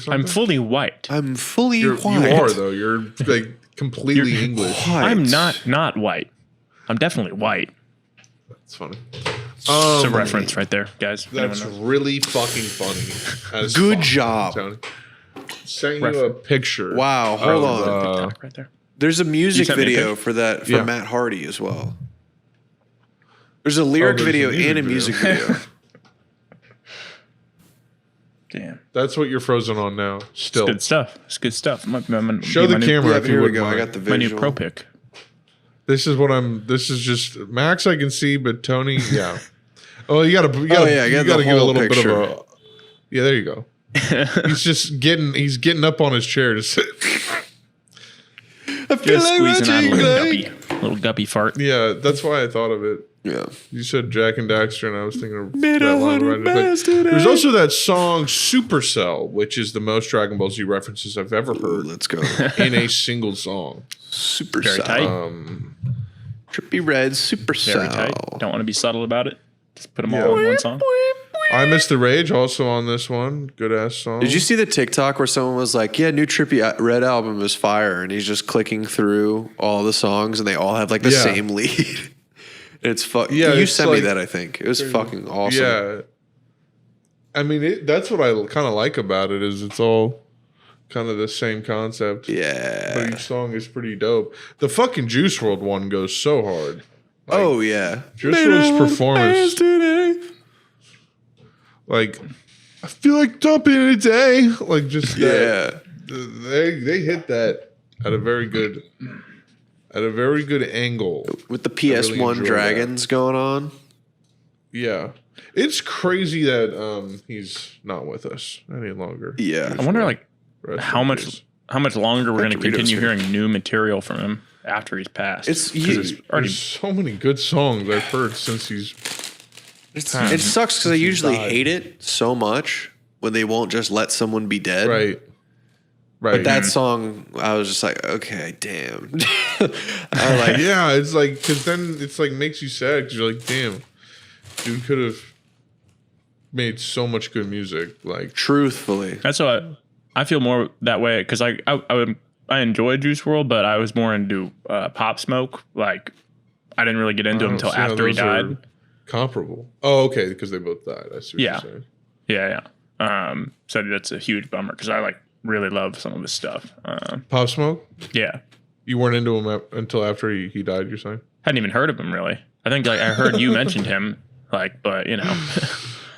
I'm fully white. I'm fully You white. are though. You're like completely English. White. I'm not white. I'm definitely white. It's funny. It's a reference right there, guys. That's Anyone knows? really fucking funny. As Good fuck, job. Tony. Sent you a picture. Wow, hold of, on. TikTok right there. There's a music sent me a video picture? for that Yeah. Matt Hardy as well. There's a lyric there's a video music and a video. music video. Damn. That's what you're frozen on now. Still. Good stuff. It's good stuff. Show the camera Yeah, if you here we would go. mind. I got the My new visual. pro pick. This is just Max I can see, but Tony, yeah. Oh, you gotta yeah, I got the give a whole little picture. bit of a. Yeah, there you go. He's getting up on his chair to sit. I feel Just like squeezing out a watching little guppy fart. Yeah, that's why I thought of it. Yeah. You said Jack and Daxter, and I was thinking of Made that a line hundred right bands But today. there's also that song Supercell, which is the most Dragon Ball Z references I've ever Ooh, heard let's go. in a single song. Super Very Sal. tight. Trippy Red Super Very Sal. tight. Don't want to be subtle about it. Just put them all in one song. I Miss the Rage also on this one. Good ass song. Did you see the TikTok where someone was like, "Yeah, new Trippy Red album is fire," and he's just clicking through all the songs, and they all have like the Yeah. same lead. It's Yeah, you it's sent me like- that. I think it was fucking awesome. Yeah. I mean, that's what I kind of like about it is it's all kind of the same concept. But Yeah. each song is pretty dope. The fucking Juice World one goes so hard. Oh yeah. Juice WRLD's performance, like, I feel like dumping a day. Like, just that. Yeah. They hit that at a very good angle. With the really PS1 enjoy dragons going on. Yeah, it's crazy that he's not with us any longer. Yeah. I wonder, like, Rest how in much peace. longer we're going to Doritos continue here. hearing new material from him after he's passed. It's 'Cause you- it's already There's so many good songs I've heard since he's. It sucks because I usually died. hate it so much when they won't just let someone be dead. Right. But that song, I was just like, okay, damn. I like, Yeah, it's like because then it's like makes you sad because you're like, damn, dude could have made so much good music. Like, truthfully. That's what I feel more that way because I enjoyed Juice World, but I was more into Pop Smoke. Like, I didn't really get into him until see how after he those are died. comparable. Oh, okay, because they both died. I see what Yeah. you're saying. Yeah. So that's a huge bummer because I really love some of his stuff. Pop Smoke. Yeah. You weren't into him until after he died. You're saying? Hadn't even heard of him really. I think I heard you mentioned him, but you know,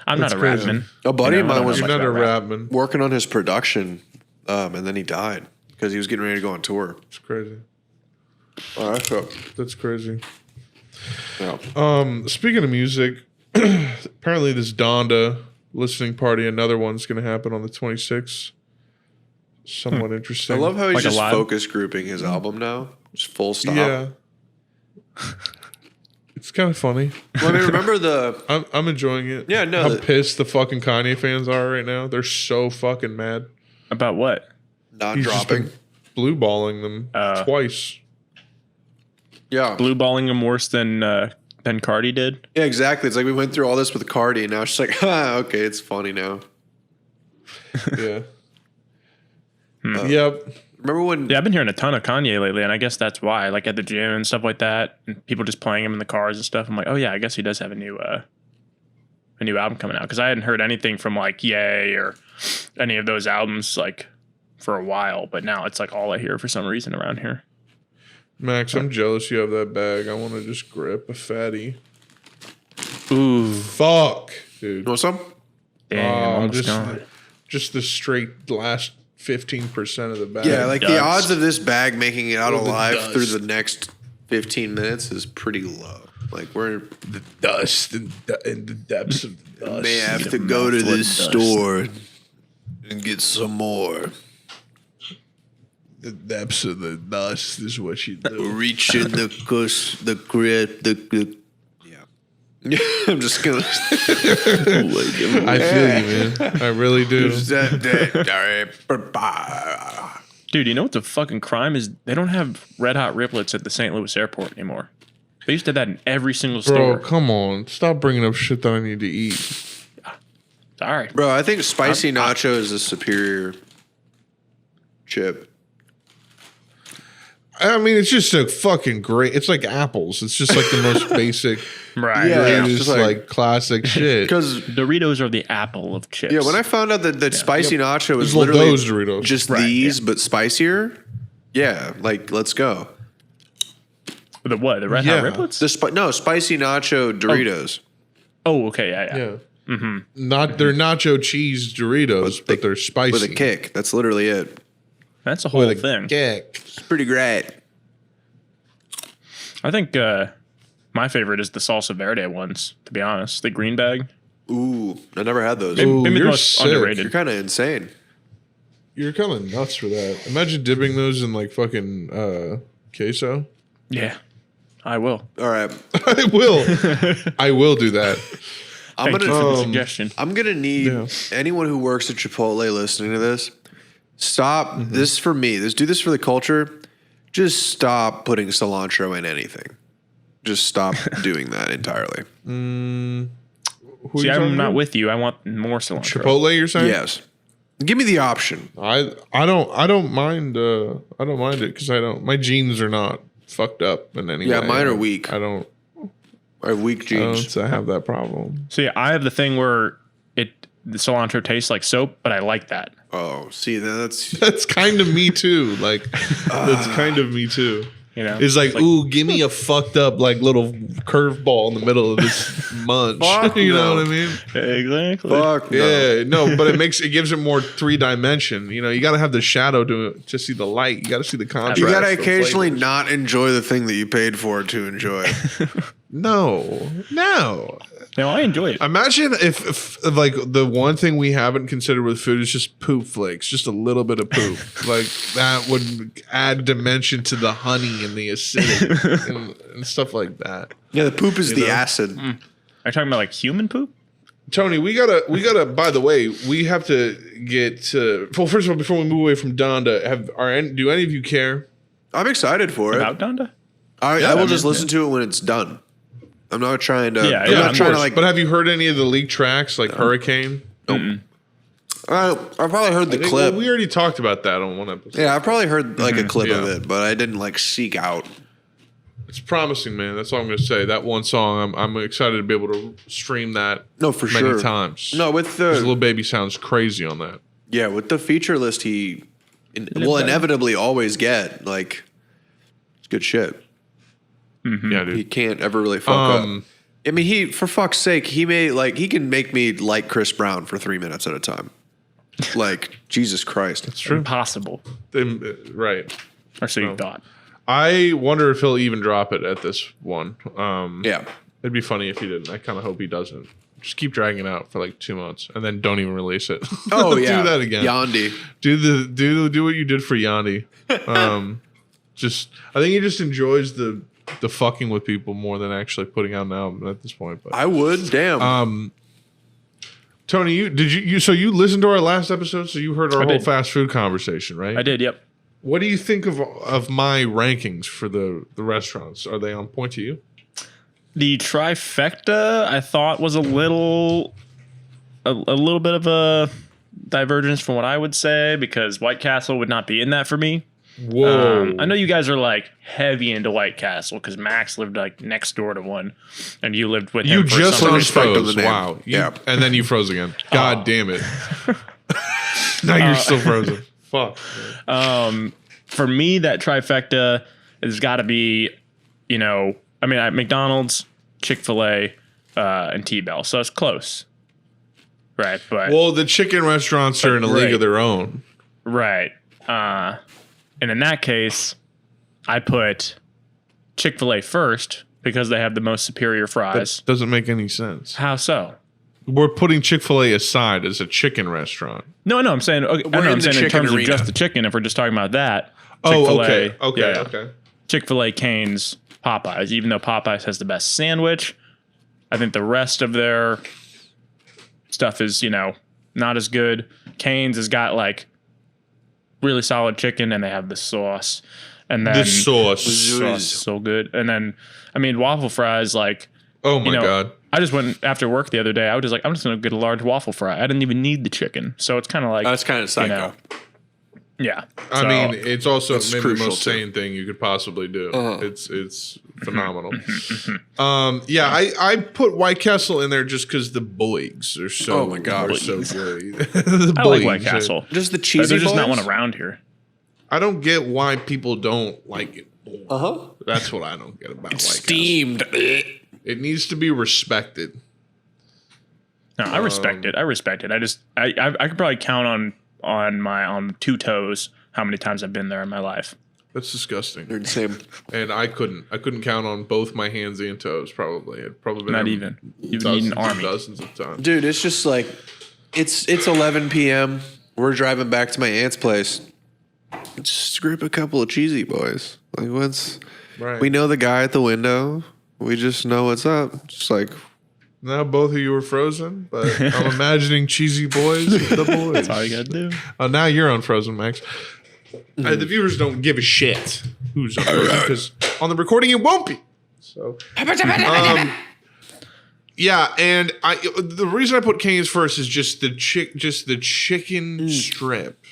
I'm not a rap crazy. man. A buddy You of know, I mine don't was know You're much not a about rap. rap man. working on his production, and then he died because he was getting ready to go on tour. It's crazy. Oh, that's up. That's crazy. Yeah. Speaking of music, apparently this Donda listening party, another one's going to happen on the 26th. Somewhat I interesting. love how he's Like a just live- focus grouping his album now. Just full stop. Yeah. It's kind of funny. Well, I mean, remember the I'm enjoying it. Yeah, no, How the- pissed the fucking Kanye fans are right now. They're so fucking mad. About what? not He's just dropping? been- blue balling them twice. Yeah. Blue balling him worse than Cardi did. Yeah, exactly. It's like we went through all this with Cardi, and now she's like, okay, it's funny now. Yeah. Yep. Remember when? Yeah, I've been hearing a ton of Kanye lately, and I guess that's why. Like at the gym and stuff like that, and people just playing him in the cars and stuff. I'm like, oh yeah, I guess he does have a new album coming out, because I hadn't heard anything from like Ye or any of those albums like for a while, but now it's like all I hear for some reason around here. Max, I'm jealous you have that bag. I want to just grip a fatty. Ooh, fuck, dude. You want some? Damn, almost gone. Just the straight last 15% of the bag. Yeah, like the Dust. odds of this bag making it out Oh, the alive dust. through the next 15 minutes is pretty low. Like we're the dust in the depths of the dust. may have to go to this store and get some more. The depths of the dust is what you do. Reach in the grip, yeah. I'm just gonna. I feel you, man. I really do. Dude, you know what's a fucking crime is they don't have Red Hot Riplets at the St. Louis airport anymore. They used to have that in every single store. Bro, come on. Stop bringing up shit that I need to eat. Sorry. Bro, I think spicy nacho is a superior chip. I mean, it's just a fucking great. It's like apples. It's just like the most basic, Right. Yeah. greatest, just like classic shit. Because Doritos are the apple of chips. yeah, when I found out that spicy nacho is It's like literally those Doritos. just Right, these but spicier, yeah, like let's go. The what? The Red Yeah. Hot Riplets? No, spicy nacho Doritos. Oh, okay. Yeah. Yeah. Mm-hmm. They're nacho cheese Doritos, but they're spicy With a kick. That's literally it. That's a whole With a thing. kick. It's pretty great. I think my favorite is the salsa verde ones, to be honest. The green bag. Ooh, I never had those. Ooh, Maybe the you're most sick. underrated. You're kind of insane. You're kind of nuts for that. Imagine dipping those in like fucking queso. Yeah. I will. All right, I will. I will do that. I'm Thank you for gonna the suggestion. I'm gonna need anyone who works at Chipotle listening to this. Stop. This is for me. Do this for the culture. Just stop putting cilantro in anything. Just stop doing that entirely. Who See, you talking I'm not about? with you. I want more cilantro. Chipotle. You're saying? Yes. Give me the option. I don't mind it because my genes are not fucked up in any way. Yeah, mine are weak. I don't I have weak genes. I have that problem. So yeah, I have the thing where the cilantro tastes like soap, but I like that. Oh, see, that's That's kind of me too. Like that's kind of me too. You know, It's like, ooh, give me a fucked up like little curveball in the middle of this munch. Fuck You know no. what I mean? exactly. fuck. No. Yeah, no, but it gives it more 3-dimension. You know, you got to have the shadow to see the light. You got to see the contrast. You gotta the occasionally flavors. not enjoy the thing that you paid for to enjoy. No. No, I enjoy it. Imagine if like the one thing we haven't considered with food is just poop flakes, just a little bit of poop. Like that would add dimension to the honey and the acidic and stuff like that. Yeah, the poop is You the know? acid. Are you talking about like human poop? Tony, we gotta. By the way, we have to get to. Well, first of all, before we move away from Donda, do any of you care? I'm excited for it. About Donda? I will just listen to it when it's done. I'm not trying to. Yeah, I'm yeah, not of trying to course. like. But have you heard any of the leaked tracks, like Hurricane? I probably heard the I think- clip. well, we already talked about that on one episode. Yeah, I probably heard like a clip of Yeah. it, but I didn't like seek out. It's promising, man. That's all I'm gonna say. That one song, I'm excited to be able to stream that. No, for many sure. times. No, with 'Cause the Little Baby sounds crazy on that. yeah, with the feature list, he will inevitably always get like it's good shit. Yeah, He dude. can't ever really fuck up. I mean, he for fuck's sake, he can make me like Chris Brown for 3 minutes at a time. Like Jesus Christ, It's true. Impossible. Right. Or so you thought. I wonder if he'll even drop it at this one. yeah. It'd be funny if he didn't. I kind of hope he doesn't. Just keep dragging it out for like 2 months and then don't even release it. Oh yeah, do that again. Yandi. Do what you did for Yandi. I think he just enjoys the fucking with people more than actually putting out an album at this point. But I would. Damn. Tony, so you listened to our last episode, so you heard our whole did. fast food conversation, right? I did, yep. What do you think of my rankings for the restaurants? Are they on point to you? The trifecta I thought was a little bit of a divergence from what I would say, because White Castle would not be in that for me. Whoa. I know you guys are like heavy into White Castle because Max lived like next door to one, and you lived with him. You for just some respect of unfroze. the name. Wow. Yeah. And then you froze again. God damn it. Now you're still frozen. Fuck. For me, that trifecta has got to be, McDonald's, Chick-fil-A, and T-Bell. So it's close. Right. But Well, the chicken restaurants are in a league right. of their own. right. And in that case, I put Chick-fil-A first because they have the most superior fries. That doesn't make any sense. How so? We're putting Chick-fil-A aside as a chicken restaurant. No, I'm saying okay, We're in I'm the saying in chicken terms arena. of just the chicken. If we're just talking about that, Oh, Chick-fil-A, okay. Chick-fil-A, Cane's, Popeyes. Even though Popeyes has the best sandwich, I think the rest of their stuff is not as good. Cane's has got like really solid chicken, and they have the sauce, and then The sauce. is so good. And then waffle fries, like, Oh my God. I just went after work the other day. I was just like, I'm just gonna get a large waffle fry. I didn't even need the chicken, so it's kind of like That's kind of psycho. yeah. I So- mean, it's also That's maybe the crucial, most too. sane thing you could possibly do. It's phenomenal. Mm-hmm. I put White Castle in there just because the boys are so. Oh my God. are so good. The I like boys White are- Castle. Just the cheesy There's just not boys? one around here. I don't get why people don't like it. Uh-huh. That's what I don't get about White Castle. Steamed. It needs to be respected. No, I respect it. I respect it. I could probably count on two toes how many times I've been there in my life. That's disgusting. They're the same. And I couldn't count on both my hands and toes. Probably, I'd probably been Not there even. You would need an army. dozens of times. Dude, it's just like, it's 11 p.m. We're driving back to my aunt's place. Just grab a couple of cheesy boys. Like, what's... Right. We know the guy at the window. We just know what's up. Just like... Now both of you are frozen, but I'm imagining cheesy boys, the boys. That's all you gotta do. Now you're unfrozen, Max. The viewers don't give a shit who's unfrozen because on the recording it won't be. So, yeah, and the reason I put Cane's first is just the chicken strip,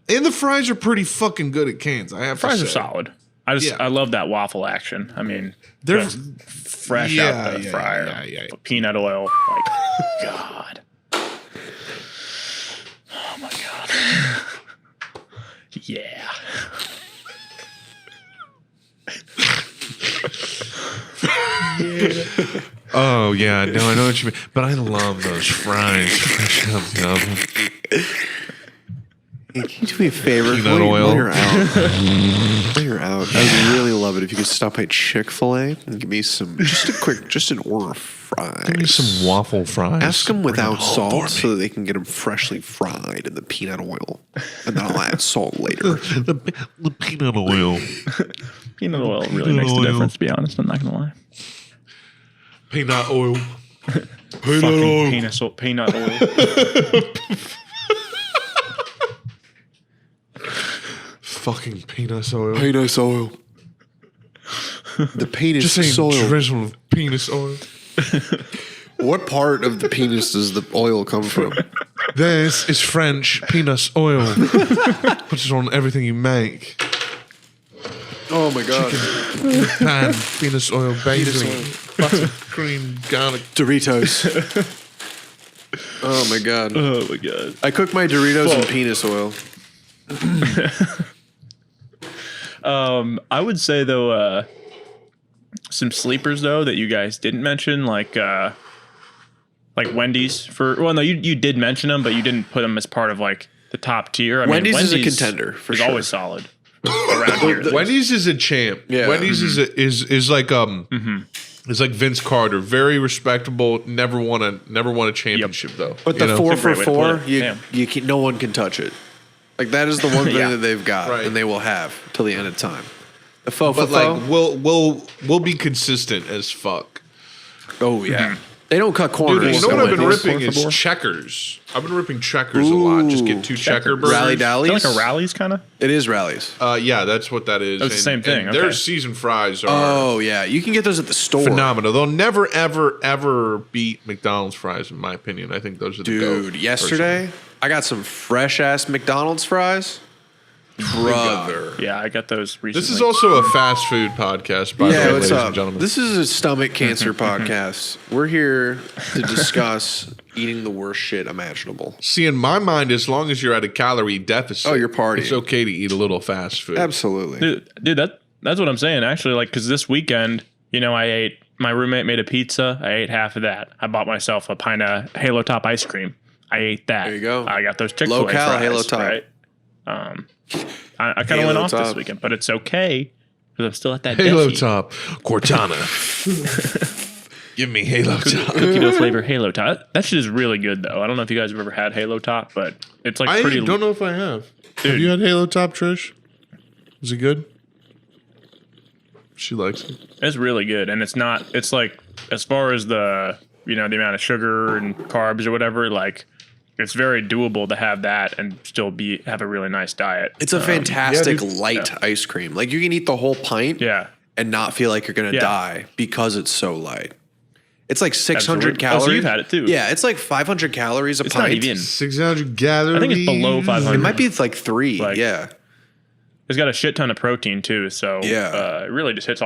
and the fries are pretty fucking good at Cane's. I have Fries to are say. solid. Yeah. I love that waffle action. I mean, They're just fresh out the fryer. yeah. Peanut oil. Like, God. Oh my God. Yeah. Oh yeah, no, I know what you mean, but I love those fries fresh out the oven. Hey, can you do me a favor? Peanut oil. While you're out, while you're out, I would really love it if you could stop by Chick-fil-A and give me just an order of fries. Give me some waffle fries. Ask them Bring without it home salt for so that they can get them freshly fried in the peanut oil, and then I'll add salt later. the peanut oil. Peanut oil really makes the difference, to be honest. I'm not going to lie. Peanut oil. Fucking peanut oil. Fucking penis oil. Penis oil. The penis Just saying, soil. drizzle with penis oil. What part of the penis does the oil come from? This is French penis oil. Put it on everything you make. Oh my god. Pan, penis oil, basil, butter, cream, garlic. Doritos. Oh my god. Oh my God. I cook my Doritos in penis oil. I would say though, some sleepers though that you guys didn't mention, like Wendy's. You did mention them, but you didn't put them as part of like the top tier. Wendy's is a contender, for sure. Always solid around here. Wendy's is a champ. Yeah. Wendy's is like it's like Vince Carter, very respectable. Never won a championship though. But you the know? 4 That's a great for way to $4, put it. you can, no one can touch it. Like that is the one thing Yeah. that they've got, Right. and they will have till the end of time. The faux But for like we'll be consistent as fuck. oh yeah, They don't cut corners. Dude, you know so what I've been like- ripping is checkers. I've been ripping checkers a lot. Just get 2 checker burgers. Rally Is Dallies. that like a Rallies kind of? It is Rallies. Yeah, that's what that is. That's the same thing, And their okay. seasoned fries are Oh yeah, you can get those at the store. phenomenal. They'll never, ever, ever beat McDonald's fries, in my opinion. I think those are the Dude, GOAT, yesterday personally. I got some fresh ass McDonald's fries. Brother. Yeah, I got those recently. This is also a fast food podcast, by the way, Yeah, what's ladies up? and gentlemen. This is a stomach cancer podcast. We're here to discuss eating the worst shit imaginable. See, in my mind, as long as you're at a calorie deficit, Oh, you're partying. it's okay to eat a little fast food. Absolutely. dude. That's what I'm saying. Actually, like, because this weekend, I ate. My roommate made a pizza. I ate half of that. I bought myself a pint of Halo Top ice cream. I ate that. There you go. I got those Chick-fil-A Low-cal fries, Halo Top. Right? I kind of Halo went off this Top. weekend, but it's okay because I'm still at that Halo Defi. Top, Cortana. Give me Halo Top. Cookie dough flavor Halo Top. That shit is really good though. I don't know if you guys have ever had Halo Top, but it's like I pretty. don't know if I have. Dude. Have you had Halo Top, Trish? Is it good? She likes it. It's really good, and it's not. It's like as far as the the amount of sugar and carbs or whatever. Like it's very doable to have that and still have a really nice diet. It's a fantastic dude. light ice cream. Like you can eat the whole pint Yeah. and not feel like you're going to Yeah. die because it's so light. It's like 600 Absolutely. calories. Oh, so you've had it too. Yeah, it's like 500 calories a It's pint. not even. 600 calories. I think it's below 500. It might be like 3. Like- yeah. It's got a shit ton of protein too, so Yeah. it really just checks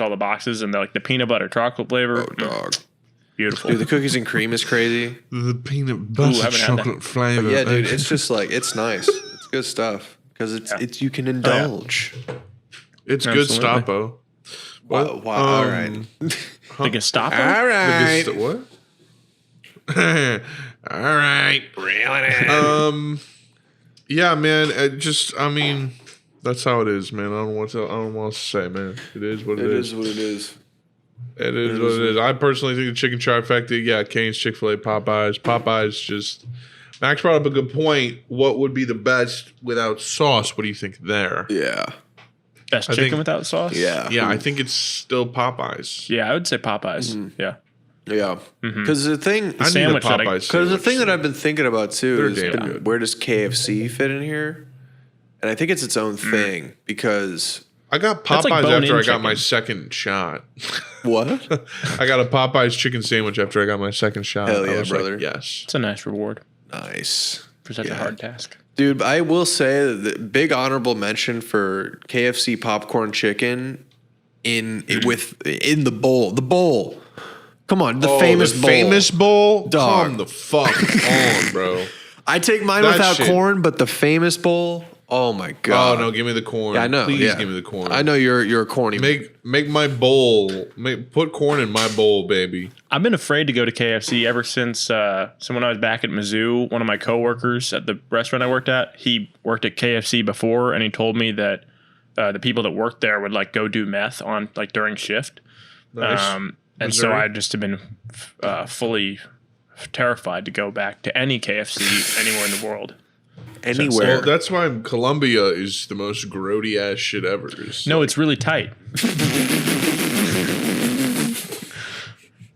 all the boxes, and the peanut butter chocolate flavor, Oh, dog. beautiful. Dude, the cookies and cream is crazy. The peanut butter haven't had that. chocolate flavor. Yeah, dude, it's just like, it's nice. It's good stuff because it's you can indulge. It's good Absolutely. stoppo. Wow. All right. The Gestapo. All right. What? All right. Yeah, man. That's how it is, man. I don't know what to say, man. It is what it is. what it is. It is what it is. I personally think the chicken trifecta, yeah, Cane's, Chick-fil-A, Popeyes. Popeyes just... Max brought up a good point. What would be the best without sauce? What do you think there? Yeah. Best I chicken think- without sauce. Yeah. Yeah, I think it's still Popeyes. Yeah, I would say Popeyes. Mm-hmm. Yeah. Yeah. Because the thing, I need a sandwich that I- Popeyes because the sandwich. thing that I've been thinking about too They're is damn been, good. where does KFC fit in here? And I think it's its own thing because I got That's Popeyes like after bone-in I got my chicken. second shot. what? I got a Popeyes chicken sandwich after I got my second shot. Hell I yeah, was like, brother. yes. It's a nice reward Nice. for such a Yeah. hard task. Dude, I will say that the big honorable mention for KFC popcorn chicken in the bowl. The bowl. Come on, the famous bowl. Famous bowl? Dog. Come the fuck on, bro. I take mine That without shit. corn, but the famous bowl. Oh my Oh god. no, give me the corn. Yeah, I know. Please yeah. give me the corn. I know you're a corny. Make my bowl. Put corn in my bowl, baby. I've been afraid to go to KFC ever since when I was back at Mizzou. One of my coworkers at the restaurant I worked at, he worked at KFC before, and he told me that the people that worked there would like go do meth on like during shift. Nice. And so Missouri? I just have been fully terrified to go back to any KFC anywhere in the world. Anywhere. Well, that's why Colombia is the most grody ass shit ever. No, it's really tight.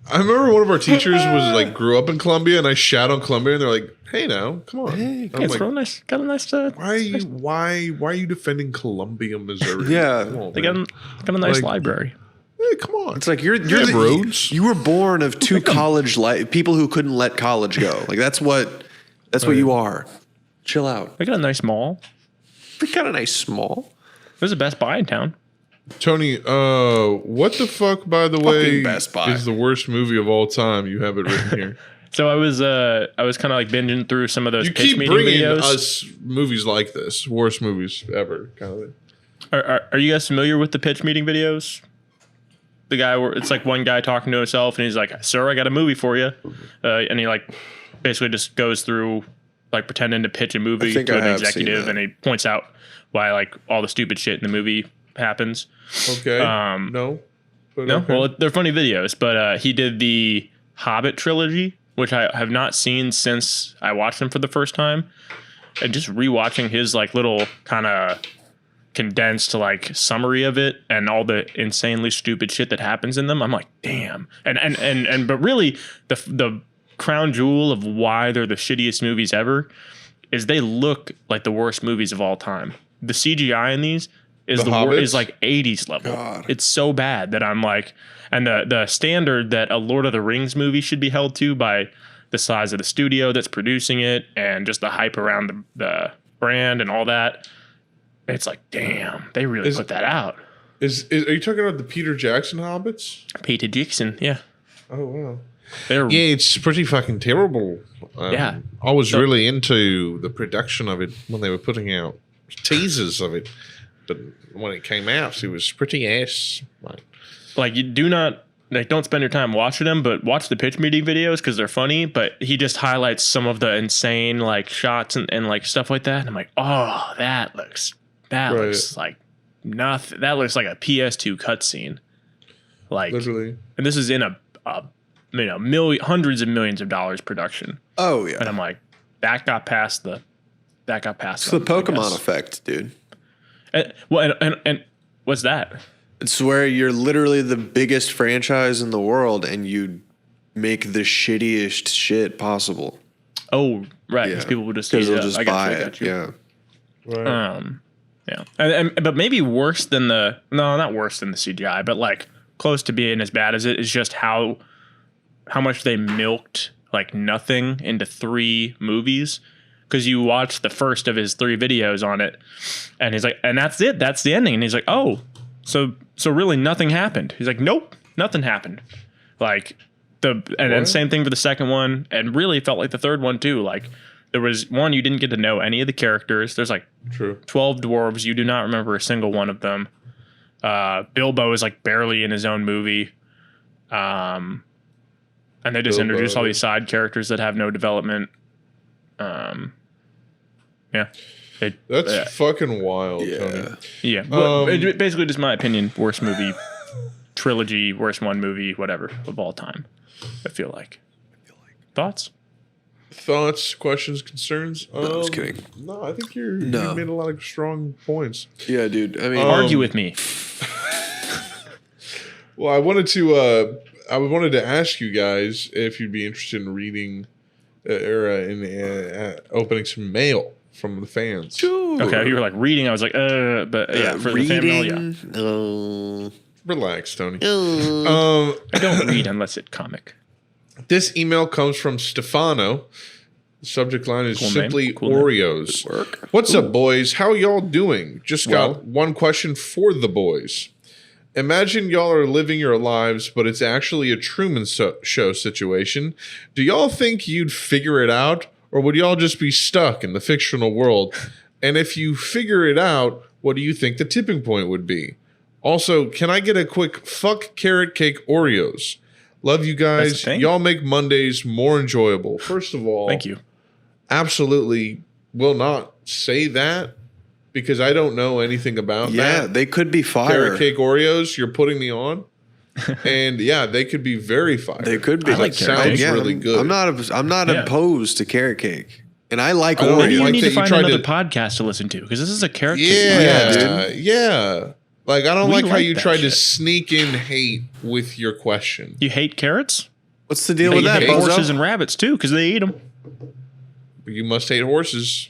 I remember one of our teachers was like grew up in Colombia, and I shat on Colombia, and they're like, "Hey, now, come on." I'm It's like, real nice. Got a nice. why are you defending Columbia, Missouri? Yeah. Come on, They man. got a nice Like- library. Hey, come on. It's like you're have roads. you were born of two college people who couldn't let college go. Like that's what you are. Chill out. They got a nice mall. We got a nice small. There's a Best Buy in town. Tony, what the fuck, by the way, Best Buy. is the worst movie of all time? You have it written here. So I was kind of like binging through some of those You pitch keep meeting bringing videos. us movies like this, worst movies ever, kind of thing. Are you guys familiar with the pitch meeting videos? The guy where it's like one guy talking to himself and he's like, "Sir, I got a movie for you," and he like basically just goes through like pretending to pitch a movie think to I an have seen executive, that. and he points out why like all the stupid shit in the movie happens. Okay. Um, no. But No, okay. well, they're funny videos, but he did the Hobbit trilogy, which I have not seen since I watched them for the first time, and just rewatching his like little kind of condensed like summary of it and all the insanely stupid shit that happens in them, I'm like, damn. And but really the crown jewel of why they're the shittiest movies ever is they look like the worst movies of all time. The CGI in these is is like 80s level. God. It's so bad that I'm like, and the standard that a Lord of the Rings movie should be held to by the size of the studio that's producing it and just the hype around the brand and all that. It's like, damn, they really put that out. Are you talking about the Peter Jackson Hobbits? Peter Jackson, yeah. Oh, wow. Yeah, it's pretty fucking terrible. Yeah. I was really into the production of it when they were putting out teasers of it. But when it came out, it was pretty ass. Like, you do not... Like, don't spend your time watching them, but watch the pitch meeting videos because they're funny. But he just highlights some of the insane like shots and like stuff like that. And I'm like, oh, that looks like nothing. That looks like a PS2 cutscene. Like, literally. And this is in a hundreds of millions of dollars production. Oh yeah. And I'm like, that got past. It's the Pokemon effect, dude. And what's that? It's where you're literally the biggest franchise in the world and you make the shittiest shit possible. Oh, right. Because people will just buy it. Yeah. Right. Yeah. But maybe worse than not worse than the CGI, but like close to being as bad as it is just how much they milked like nothing into 3 movies. Because you watch the first of his 3 videos on it and he's like, and that's it. That's the ending. And he's like, oh, so really nothing happened. He's like, nope, nothing happened. Like and then same thing for the second one, and really felt like the third one too. Like there was one, you didn't get to know any of the characters. There's like 12 dwarves. You do not remember a single one of them. Bilbo is like barely in his own movie. And they just introduce all these side characters that have no development. Yeah. That's fucking wild, yeah. Tony. Yeah. Basically, just my opinion. Worst movie trilogy, worst one movie, whatever, of all time. I feel like. Thoughts? Questions, concerns? No, I was kidding. No, I think you made a lot of strong points. Yeah, dude. I mean, argue with me. Well, I wanted to ask you guys if you'd be interested in reading in opening some mail from the fans. Sure. Okay, you were like reading. I was like, but yeah, for reading, the fan mail, yeah. Relax, Tony. I don't read unless it's comic. This email comes from Stefano. The subject line is simply Oreos. What's up, boys? How y'all doing? Just got one question for the boys. Imagine y'all are living your lives, but it's actually a Truman Show situation. Do y'all think you'd figure it out? Or would y'all just be stuck in the fictional world? And if you figure it out, what do you think the tipping point would be? Also, can I get a quick fuck carrot cake Oreos? Love you guys. Y'all make Mondays more enjoyable. First of all, thank you. Absolutely will not say that because I don't know anything about that. Yeah, they could be fire. Carrot cake Oreos, you're putting me on. And yeah, they could be very fire. They could be. That sounds really good. I'm not opposed to carrot cake, and I like Oreos. Maybe you need to find another podcast to listen to because this is a carrot cake. Yeah, dude. Yeah. Like I don't like how you tried to sneak in hate with your question. You hate carrots? What's the deal with that? You hate horses and rabbits too because they eat them. You must hate horses.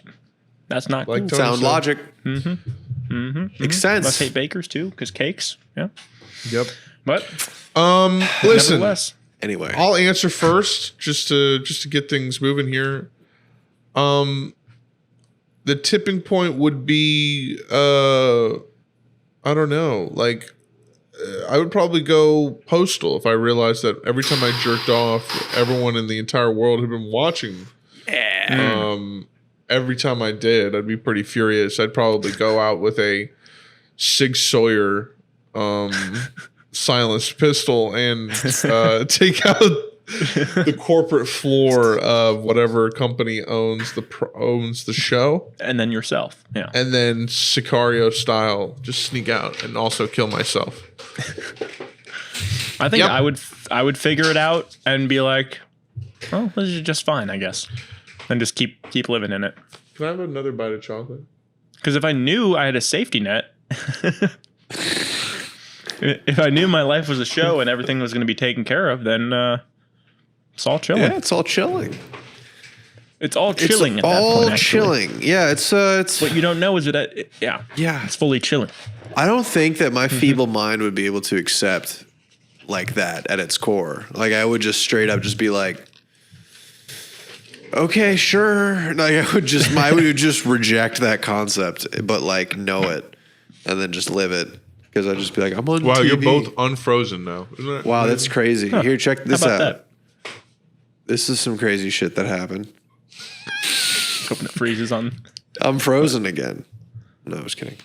That's not like cool. Sound logic. Makes sense. Must hate bakers too because cakes. Yeah. Yep. But listen. Anyway, I'll answer first, just to get things moving here. The tipping point would be, I don't know, like I would probably go postal if I realized that every time I jerked off, everyone in the entire world had been watching. Yeah. Every time I did, I'd be pretty furious. I'd probably go out with a Sig Sauer, silenced pistol and take out the corporate floor of whatever company owns the show, and then yourself, yeah, and then Sicario style, just sneak out and also kill myself. I think I would figure it out and be like, oh, this is just fine, I guess, and just keep living in it. Can I have another bite of chocolate? Because if I knew I had a safety net If I knew my life was a show and everything was going to be taken care of, then it's all chilling. Yeah, it's all chilling. It's all chilling. It's at that all point, actually. chilling. Yeah, it's. What you don't know is yeah, it's fully chilling. I don't think that my feeble mind would be able to accept like that at its core. Like I would just straight up just be like, okay, sure. Like I would just reject that concept, but like know it and then just live it. Because I'd just be like, I'm on Wow, TV. you're both unfrozen now. Isn't that Wow, that's crazy. Huh. Here, check this How out. about This is some crazy shit that happened. Hoping it freezes on. I'm frozen again. No, I was kidding.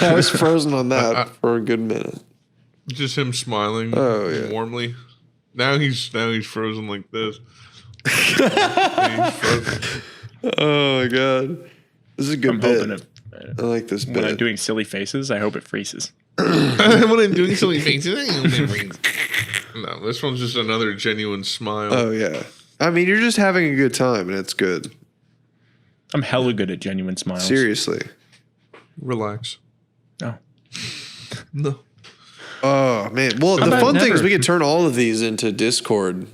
I was frozen on that for a good minute. just him smiling warmly? Now he's frozen like this. He's frozen. Oh my god, this is a good I'm bit. hoping it. I like this When I'm bit. doing silly faces, I hope it freezes. When I'm doing silly faces, no, this one's just another genuine smile. Oh yeah, I mean you're just having a good time and it's good. I'm hella good at genuine smiles. Seriously. Relax. No. No. Oh man. Well, the about fun thing is never? we could turn all of these into Discord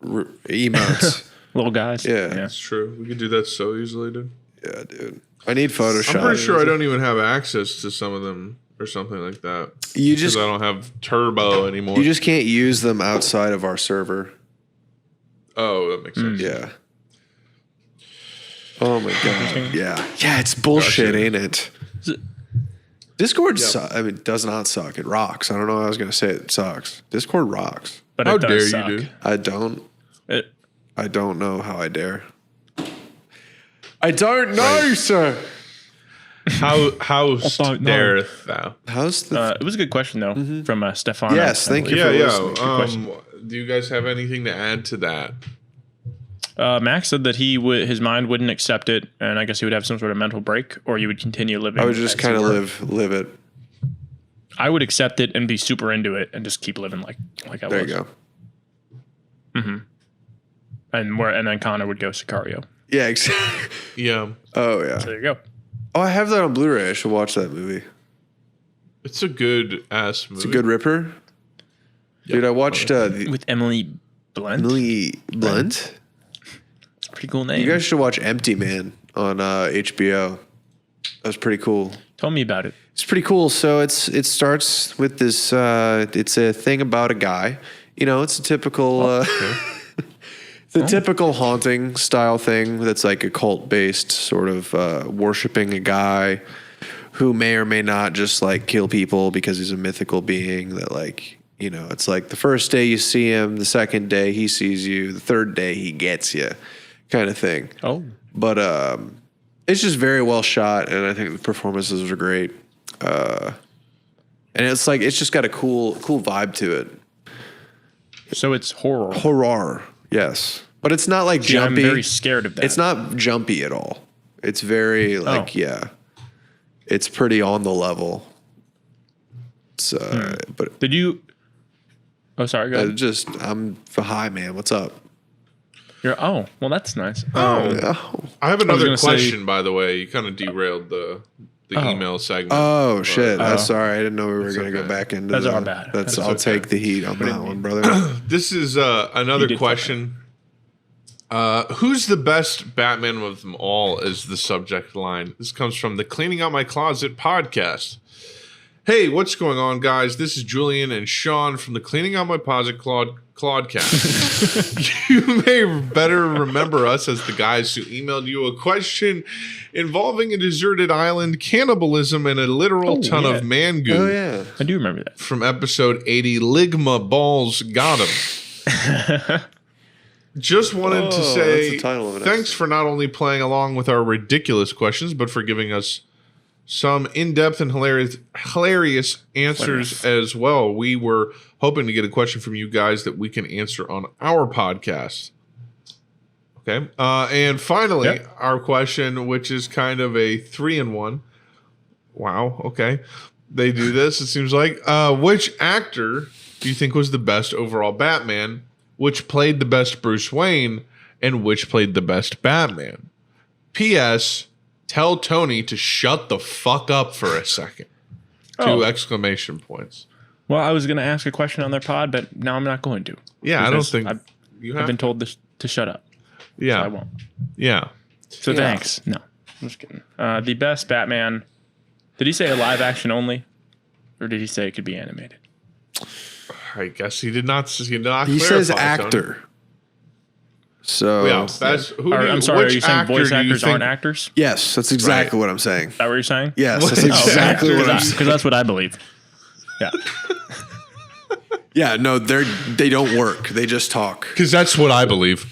emotes. Little guys. Yeah. That's true. We could do that so easily, dude. Yeah, dude. I need Photoshop. I'm pretty sure I don't even have access to some of them or something like that. You Because just I don't have Turbo anymore. you just can't use them outside of our server. Oh, that makes sense. Yeah. Oh my god. Yeah. Yeah, it's bullshit, Gotcha. ain't it? Is it- Discord does not suck. It rocks. I don't know how I was gonna say it sucks. Discord rocks. But How it does dare suck. you, dude? I don't know how I dare. I don't know, sir. How don't know. dareth thou? How's the It was a good question though from Stefan. Yes, thank you. Yeah, for listening. yeah. Do you guys have anything to add to that? Max said that his mind wouldn't accept it, and I guess he would have some sort of mental break, or you would continue living. I would just as kind of you were. live it. I would accept it and be super into it, and just keep living like I There was. you go. And then Connor would go Sicario. Yeah, exactly. Yeah. Oh yeah. So there you go. Oh, I have that on Blu-ray. I should watch that movie. It's a good ass movie. It's a good ripper. Dude, I watched With Emily Blunt. Emily Blunt. It's a pretty cool name. You guys should watch Empty Man on HBO. That was pretty cool. Tell me about it. It's pretty cool. So it starts with this. It's a thing about a guy. You know, it's a typical. The typical haunting style thing that's like a cult based sort of worshiping a guy who may or may not just like kill people because he's a mythical being that like, you know, it's like the first day you see him, the second day he sees you, the third day he gets you kind of thing. Oh. But it's just very well shot and I think the performances are great. And it's like it's just got a cool vibe to it. So it's horror. Horror. Yes. But it's not like See, I'm jumpy. very scared of that. It's not jumpy at all. It's very like, yeah. It's pretty on the level. It's but Did you? Oh, sorry. Go ahead. I'm high, man. What's up? Well, that's nice. Oh, I have another gonna say- question, by the way. You kind of derailed the email segment. oh shit. Oh. Sorry. I didn't know we were going to go okay. back into That's that. our bad. That's That's I'll okay. take the heat on that one, brother. This is another did question. Who's the best Batman of them all is the subject line. This comes from the Cleaning Out My Closet podcast. Hey, what's going on, guys? This is Julian and Sean from the Cleaning Out My Closet Claudcast. You may better remember us as the guys who emailed you a question involving a deserted island, cannibalism, and a literal ton yeah. of man goo. Oh yeah. I do remember that. From episode 80, Ligma Balls Got 'em. Just wanted to Oh, say that's the title of an thanks for not only playing along with our ridiculous questions, but for giving us some in-depth and hilarious answers as well. We were hoping to get a question from you guys that we can answer on our podcast. Okay. And finally, our question, which is kind of a 3-in-1. Wow. Okay. They do this, it seems like. Which actor do you think was the best overall Batman? Which played the best Bruce Wayne? And which played the best Batman? P.S. Tell Tony to shut the fuck up for a second. Two exclamation points. Well, I was going to ask a question on their pod, but now I'm not going to. Yeah, I don't think I've been told to shut up. Yeah. So I won't. Yeah. So thanks. No, I'm just kidding. The best Batman. Did he say a live action only? Or did he say it could be animated? I guess he did not. He says actor. Tony. So yeah, that's who. I'm sorry. Are you saying voice actors aren't actors? Yes, that's exactly what I'm saying. Is that what you're saying? Yes, that's exactly what I'm saying. Because that's what I believe. Yeah. Yeah, no, they don't work. They just talk. Because that's what I believe.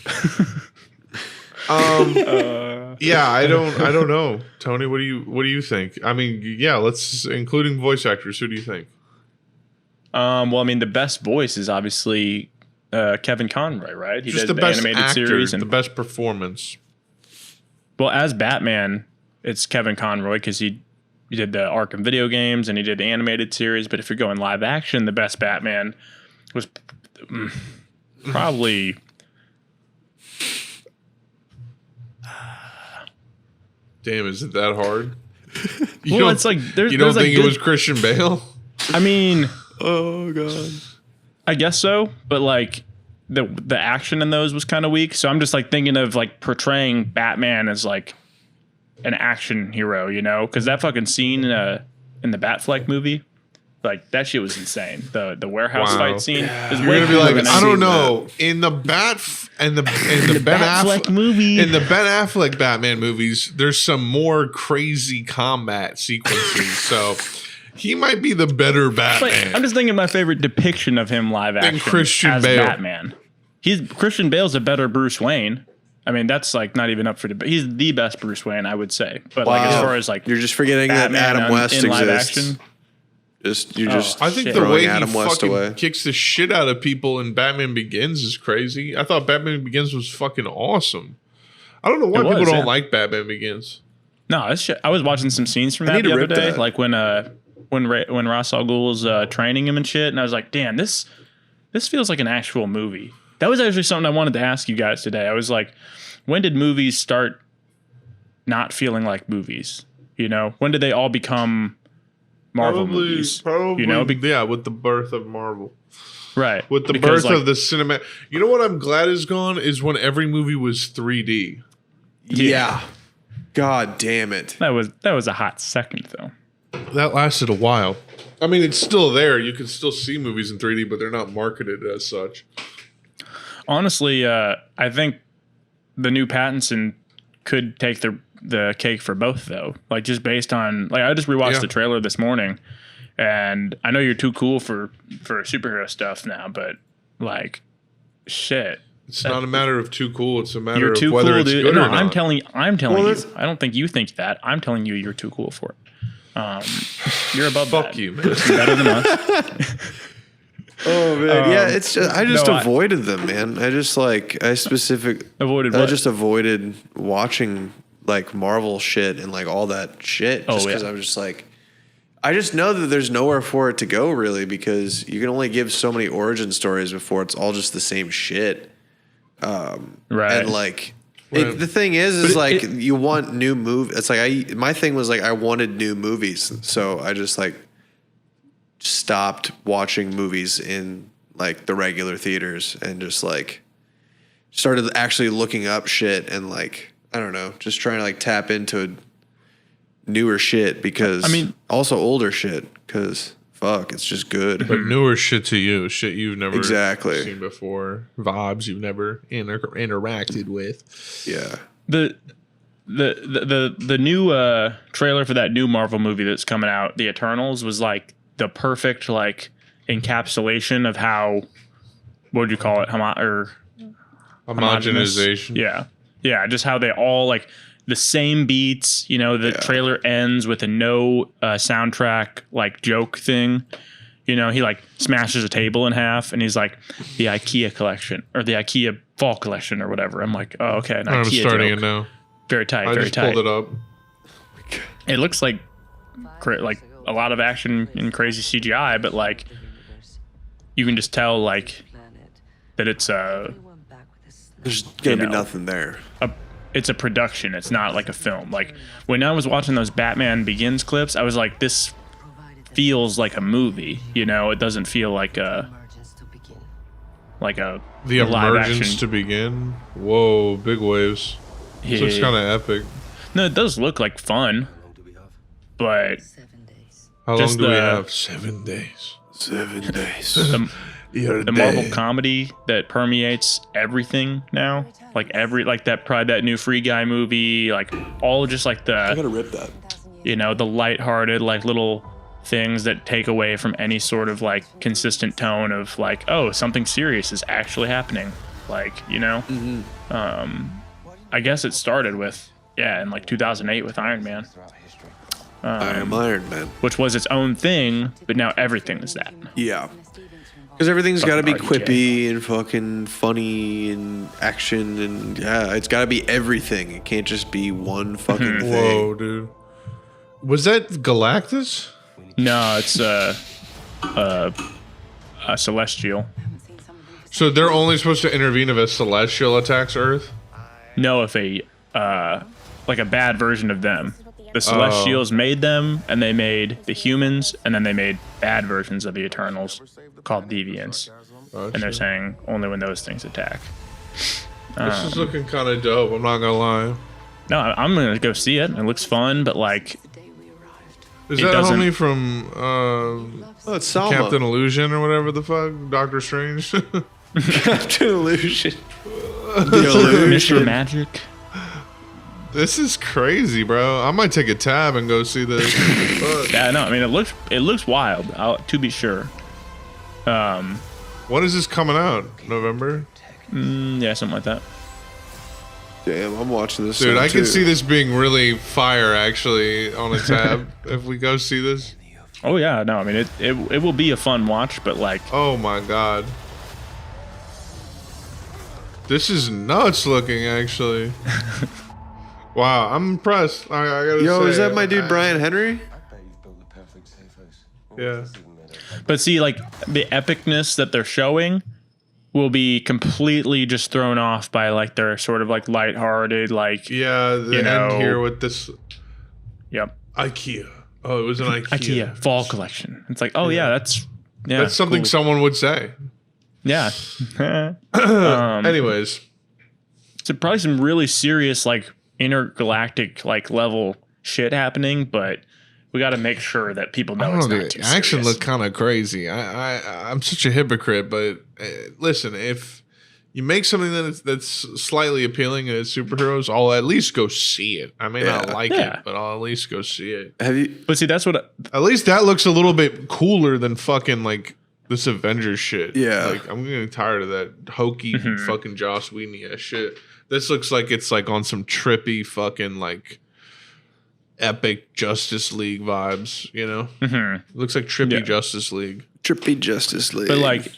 Yeah, I don't know, Tony. What do you think? I mean, yeah, let's including voice actors. Who do you think? Well, I mean, the best voice is obviously Kevin Conroy, right? He Just did the best animated actor, series and the best performance. Well, as Batman, it's Kevin Conroy because he did the Arkham video games and he did the animated series. But if you're going live action, the best Batman was probably. Damn, is it that hard? Well, it's like you don't think it was Christian Bale? I mean, Oh god. I guess so, but like the action in those was kind of weak. So I'm just like thinking of like portraying Batman as like an action hero, you know? Because that fucking scene in the Batfleck movie, like that shit was insane. The warehouse fight scene is You're way gonna be cooler like, than I I've don't seen. know. In the Ben Affleck movie, in the Ben Affleck Batman movies, there's some more crazy combat sequences. So he might be the better Batman. Like, I'm just thinking my favorite depiction of him live action Christian as Bale. Batman. Christian Bale's a better Bruce Wayne. I mean, that's like not even up for debate. He's the best Bruce Wayne, I would say. But like as far as like You're just forgetting Batman that Adam West in live exists. action. I think the throwing way Adam he West fucking away. kicks the shit out of people in Batman Begins is crazy. I thought Batman Begins was fucking awesome. I don't know why people don't like Batman Begins. No, it's shit. I was watching some scenes from that need the to other rip day, that. like when Ra's al Ghul's training him and shit, and I was like, damn, this feels like an actual movie. That was actually something I wanted to ask you guys today. I was like, when did movies start not feeling like movies? You know, when did they all become Marvel movies? Probably, you know, yeah, with the birth of Marvel. right. With the Because, birth of the cinema. You know what I'm glad is gone is when every movie was 3D. Yeah. God damn it. that was a hot second though. That lasted a while. I mean, it's still there. You can still see movies in 3D, but they're not marketed as such. Honestly, I think the new Pattinson could take the cake for both though. Like just based on like I just rewatched the trailer this morning, and I know you're too cool for superhero stuff now, but like shit. It's not a matter of too cool. It's a matter You're of too whether cool, it's dude. good No, or not. I'm telling you. that's- I don't think you think that. I'm telling you, you're too cool for it. You're above Fuck that. you, man. You're better than us. Oh man. Yeah, it's just I just no, avoided them, man. I just like I Avoided I what? just avoided watching like Marvel shit and like all that shit. Oh, Just because yeah. I was just like I just know that there's nowhere for it to go really because you can only give so many origin stories before it's all just the same shit. Right. And like Right. the thing is like you want new movies. It's like my thing was like I wanted new movies, so I just like stopped watching movies in like the regular theaters and just like started actually looking up shit and like I don't know, just trying to like tap into newer shit because I mean- also older shit because fuck, it's just good. But newer shit to you, shit you've never Exactly. seen before, vibes you've never interacted with. Yeah. The new trailer for that new Marvel movie that's coming out, The Eternals, was like the perfect like encapsulation of how what would you call it? Homogenization. Yeah, just how they all like the same beats. You know, the trailer ends with a no soundtrack like joke thing. You know, he like smashes a table in half, and he's like, the IKEA collection or the IKEA fall collection or whatever. I'm like, oh, okay, an I'm IKEA starting joke. it now. Very tight, I very just tight. pulled it up. It looks like a lot of action and crazy CGI, but like you can just tell like that it's There's gonna be know. nothing there. it's a production. It's not like a film. Like when I was watching those Batman Begins clips, I was like, this feels like a movie. You know, it doesn't feel like a The live emergence action. to begin. Whoa, big waves. This looks kind of epic. No, it does look like fun, but How long Just do we the- have? 7 days. 7 days. the Marvel comedy that permeates everything now, like that new Free Guy movie, like all just like I the gotta rip that. the lighthearted like little things that take away from any sort of like consistent tone of like, oh, something serious is actually happening, like, you know. I guess it started with in like 2008 with Iron Man, I am Iron Man. which was its own thing, but now everything is that. Yeah. Because everything's got to be Fucking RDJ. quippy and fucking funny and action and it's got to be everything. It can't just be one fucking thing. Whoa, dude. Was that Galactus? No, it's a celestial. So they're only supposed to intervene if a celestial attacks Earth? No, if a like a bad version of them. The Celestials made them, and they made the humans, and then they made bad versions of the Eternals called Deviants. And they're saying only when those things attack. This is looking kind of dope. I'm not gonna lie. No, I'm gonna go see it. It looks fun, but like, Is It that doesn't- homie from Oh, it's Salma. Captain Illusion or whatever the fuck? Doctor Strange? Captain Illusion. Mr. Magic. This is crazy, bro. I might take a tab and go see this. Fuck. Yeah, no, I mean it looks wild. To be sure. When is this coming out? November? Yeah, something like that. Damn, I'm watching this. Dude, soon, I can too. see this being really fire actually on a tab if we go see this. Oh yeah, no, I mean it will be a fun watch, but like, Oh my god. This is nuts looking actually. Wow, I'm impressed. I gotta Yo, say. is that my dude Brian Henry? Yeah. but see, like the epicness that they're showing will be completely just thrown off by like their sort of like lighthearted, like, Yeah, the You end know- here with this yep, IKEA. Oh, it was an IKEA. IKEA fall collection. It's like, oh yeah, that's That's something cool. someone would say. Yeah. Anyways, So probably some really serious like intergalactic like level shit happening, but we got to make sure that people know I it's don't know. not The too action serious. looked kind of crazy. I'm such a hypocrite, but listen, if you make something that's slightly appealing and it's superheroes, I'll at least go see it. I may not like Yeah. it, but I'll at least go see it. Have you? But see, that's what At least that looks a little bit cooler than fucking like this Avengers shit. Yeah. Like I'm getting tired of that hokey fucking Joss Whedon ass shit. This looks like it's like on some trippy fucking like epic Justice League vibes, you know? Looks like trippy Yeah. Justice League. Trippy Justice League. But like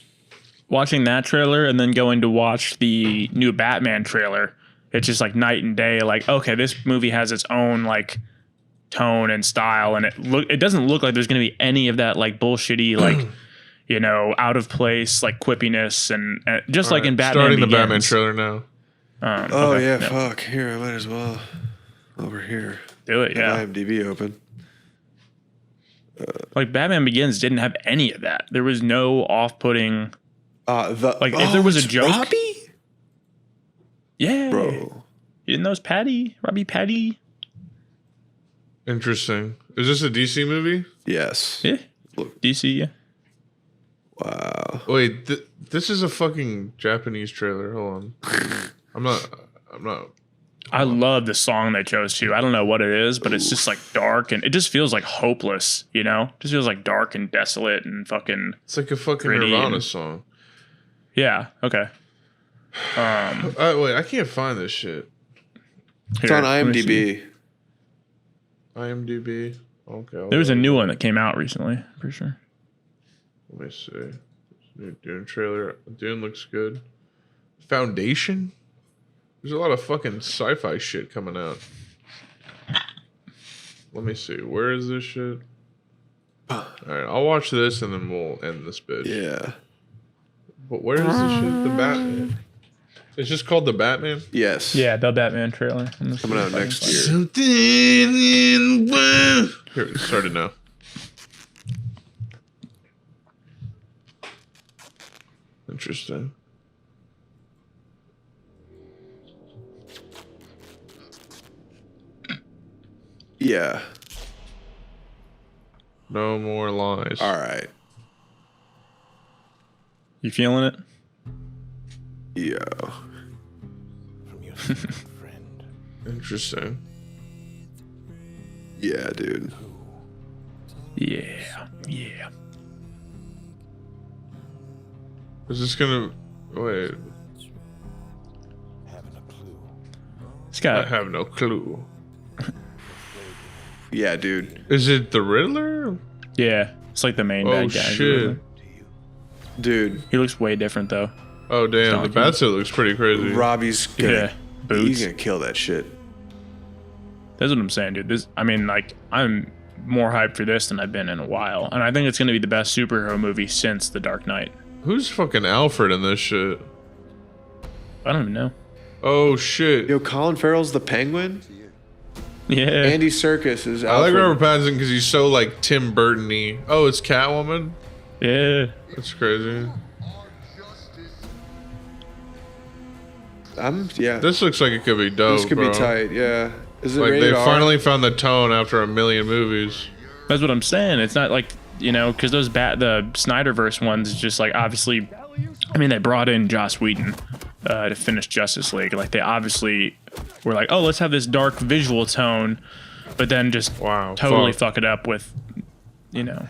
watching that trailer and then going to watch the new Batman trailer, it's just like night and day. Like, okay, this movie has its own like tone and style, and it doesn't look like there's gonna be any of that like bullshitty like you know, out of place like quippiness and just like in Batman Starting Begins. the Batman trailer now. oh okay, yeah, no. fuck. Here, I might as well. Over here. Do it, yeah. IMDb open. Like Batman Begins didn't have any of that. There was no off-putting. Like if there was a joke- Robbie? Yeah, Bro. You didn't know it was Robbie Patty? Interesting. Is this a DC movie? Yes. Yeah, Look. DC. Yeah. Wow. Wait, this is a fucking Japanese trailer. Hold on. I'm not. I love the song they chose to. I don't know what it is, but it's just like dark and it just feels like hopeless, you know? It just feels like dark and desolate and fucking It's like a fucking Gritty Nirvana and- song. yeah. Okay. Wait, I can't find this shit. It's on IMDb. IMDb. Okay. There was a new one that came out recently, I'm pretty sure. Let me see. New Dune trailer. Dune looks good. Foundation? There's a lot of fucking sci-fi shit coming out. Let me see. Where is this shit? Alright, I'll watch this and then we'll end this bitch. Yeah. But where is this shit? The Batman. It's just called The Batman? Yes. Yeah, the Batman trailer. Coming out next year. Something in the... Here, it started now. Interesting. Yeah. No more lies. All right. You feeling it? Yeah. Interesting. Yeah, dude. Yeah. Yeah. Is this gonna... Wait. It's I got have no clue. Yeah, dude. Is it the Riddler? yeah. It's like the main Oh, bad guy. shit. Dude. He looks way different though. Oh, damn. The Donkey. Batsuit looks pretty crazy. Robbie's gonna, Yeah. Boots. he's gonna kill that shit. That's what I'm saying, dude. This, I mean, like, I'm more hyped for this than I've been in a while, and I think it's gonna be the best superhero movie since The Dark Knight. Who's fucking Alfred in this shit? I don't even know. Oh, shit. Yo, Colin Farrell's the Penguin. Yeah. Andy Serkis is I like Alfred. Robert Pattinson because he's so, like, Tim Burton-y. Oh, it's Catwoman? Yeah. That's crazy. Yeah. This looks like it could be dope, This could bro. be tight. Yeah. Is it Like, rated they R? finally found the tone after a million movies. That's what I'm saying. It's not like, you know, because the Snyderverse ones, just like obviously, I mean, they brought in Joss Whedon to finish Justice League. Like they obviously were like, oh, let's have this dark visual tone, but then just Wow, totally fuck. fuck it up with, you know,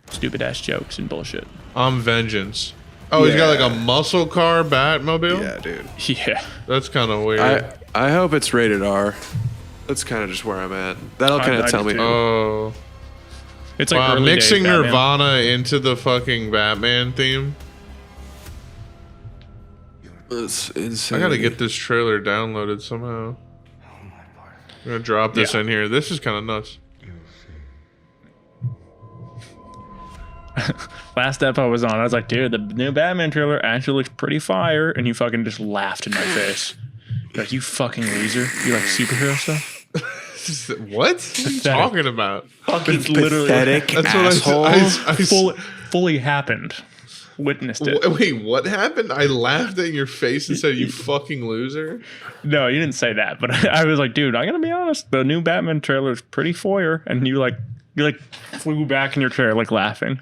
stupid ass jokes and bullshit. I'm Vengeance. Oh, he's got like a muscle car Batmobile? Yeah, dude. Yeah. That's kind of weird. I hope it's rated R. That's kind of just where I'm at. That'll kind I of tell do me. too. Oh. It's like Wow, early mixing days Batman. Nirvana into the fucking Batman theme. It's insane. I gotta get this trailer downloaded somehow. I'm gonna drop this Yeah. in here. This is kind of nuts. Last ep I was on, I was like, dude, the new Batman trailer actually looks pretty fire, and you fucking just laughed in my face. You're like, you fucking loser. You like superhero stuff? What? What are you talking about? It's literally Pathetic That's asshole. what I fully happened. Witnessed it. Wait, what happened? I laughed at your face and said, "You fucking loser." No, you didn't say that, but I was like, dude, I'm gonna be honest. The new Batman trailer is pretty foyer, and you flew back in your chair like laughing.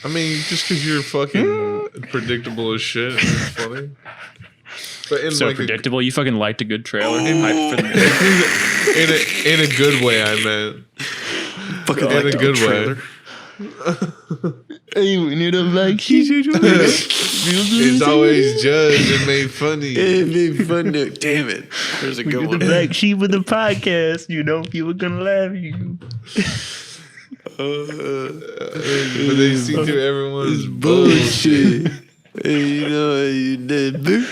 I mean, just because you're fucking predictable as shit, it's funny. But in So like predictable. You fucking liked a good trailer. Hyped for the in a good way, I meant. Fucking In a good way. Hey, we need a like. It's always judged and made funny. It'd be fun to. Damn it. There's a good one. Black sheep of the podcast. You know, people gonna laugh at you. But they see through everyone's bullshit. Hey, you know how you did, boo?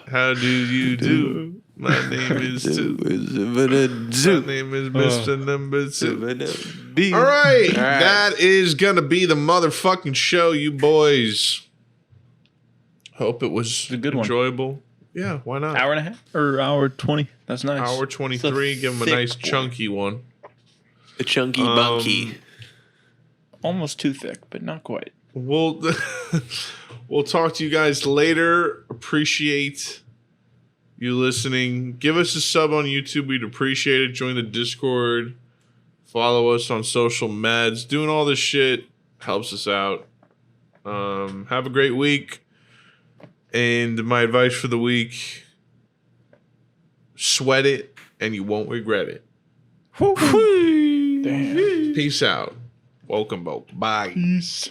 How do you do? My name is Two. My name is Mr. Number 2. All right. That is going to be the motherfucking show, you boys. Hope it was a good one. enjoyable. Yeah, why not? Hour and a half or hour 20. That's nice. Hour 23. Give them a thick nice one. chunky one. A chunky bunky. Almost too thick, but not quite. We'll talk to you guys later. Appreciate you listening. Give us a sub on YouTube. We'd appreciate it. Join the Discord. Follow us on social meds. Doing all this shit helps us out. Have a great week. And my advice for the week: sweat it, and you won't regret it. Damn. Peace out. Welcome, Boke. Bye. Peace.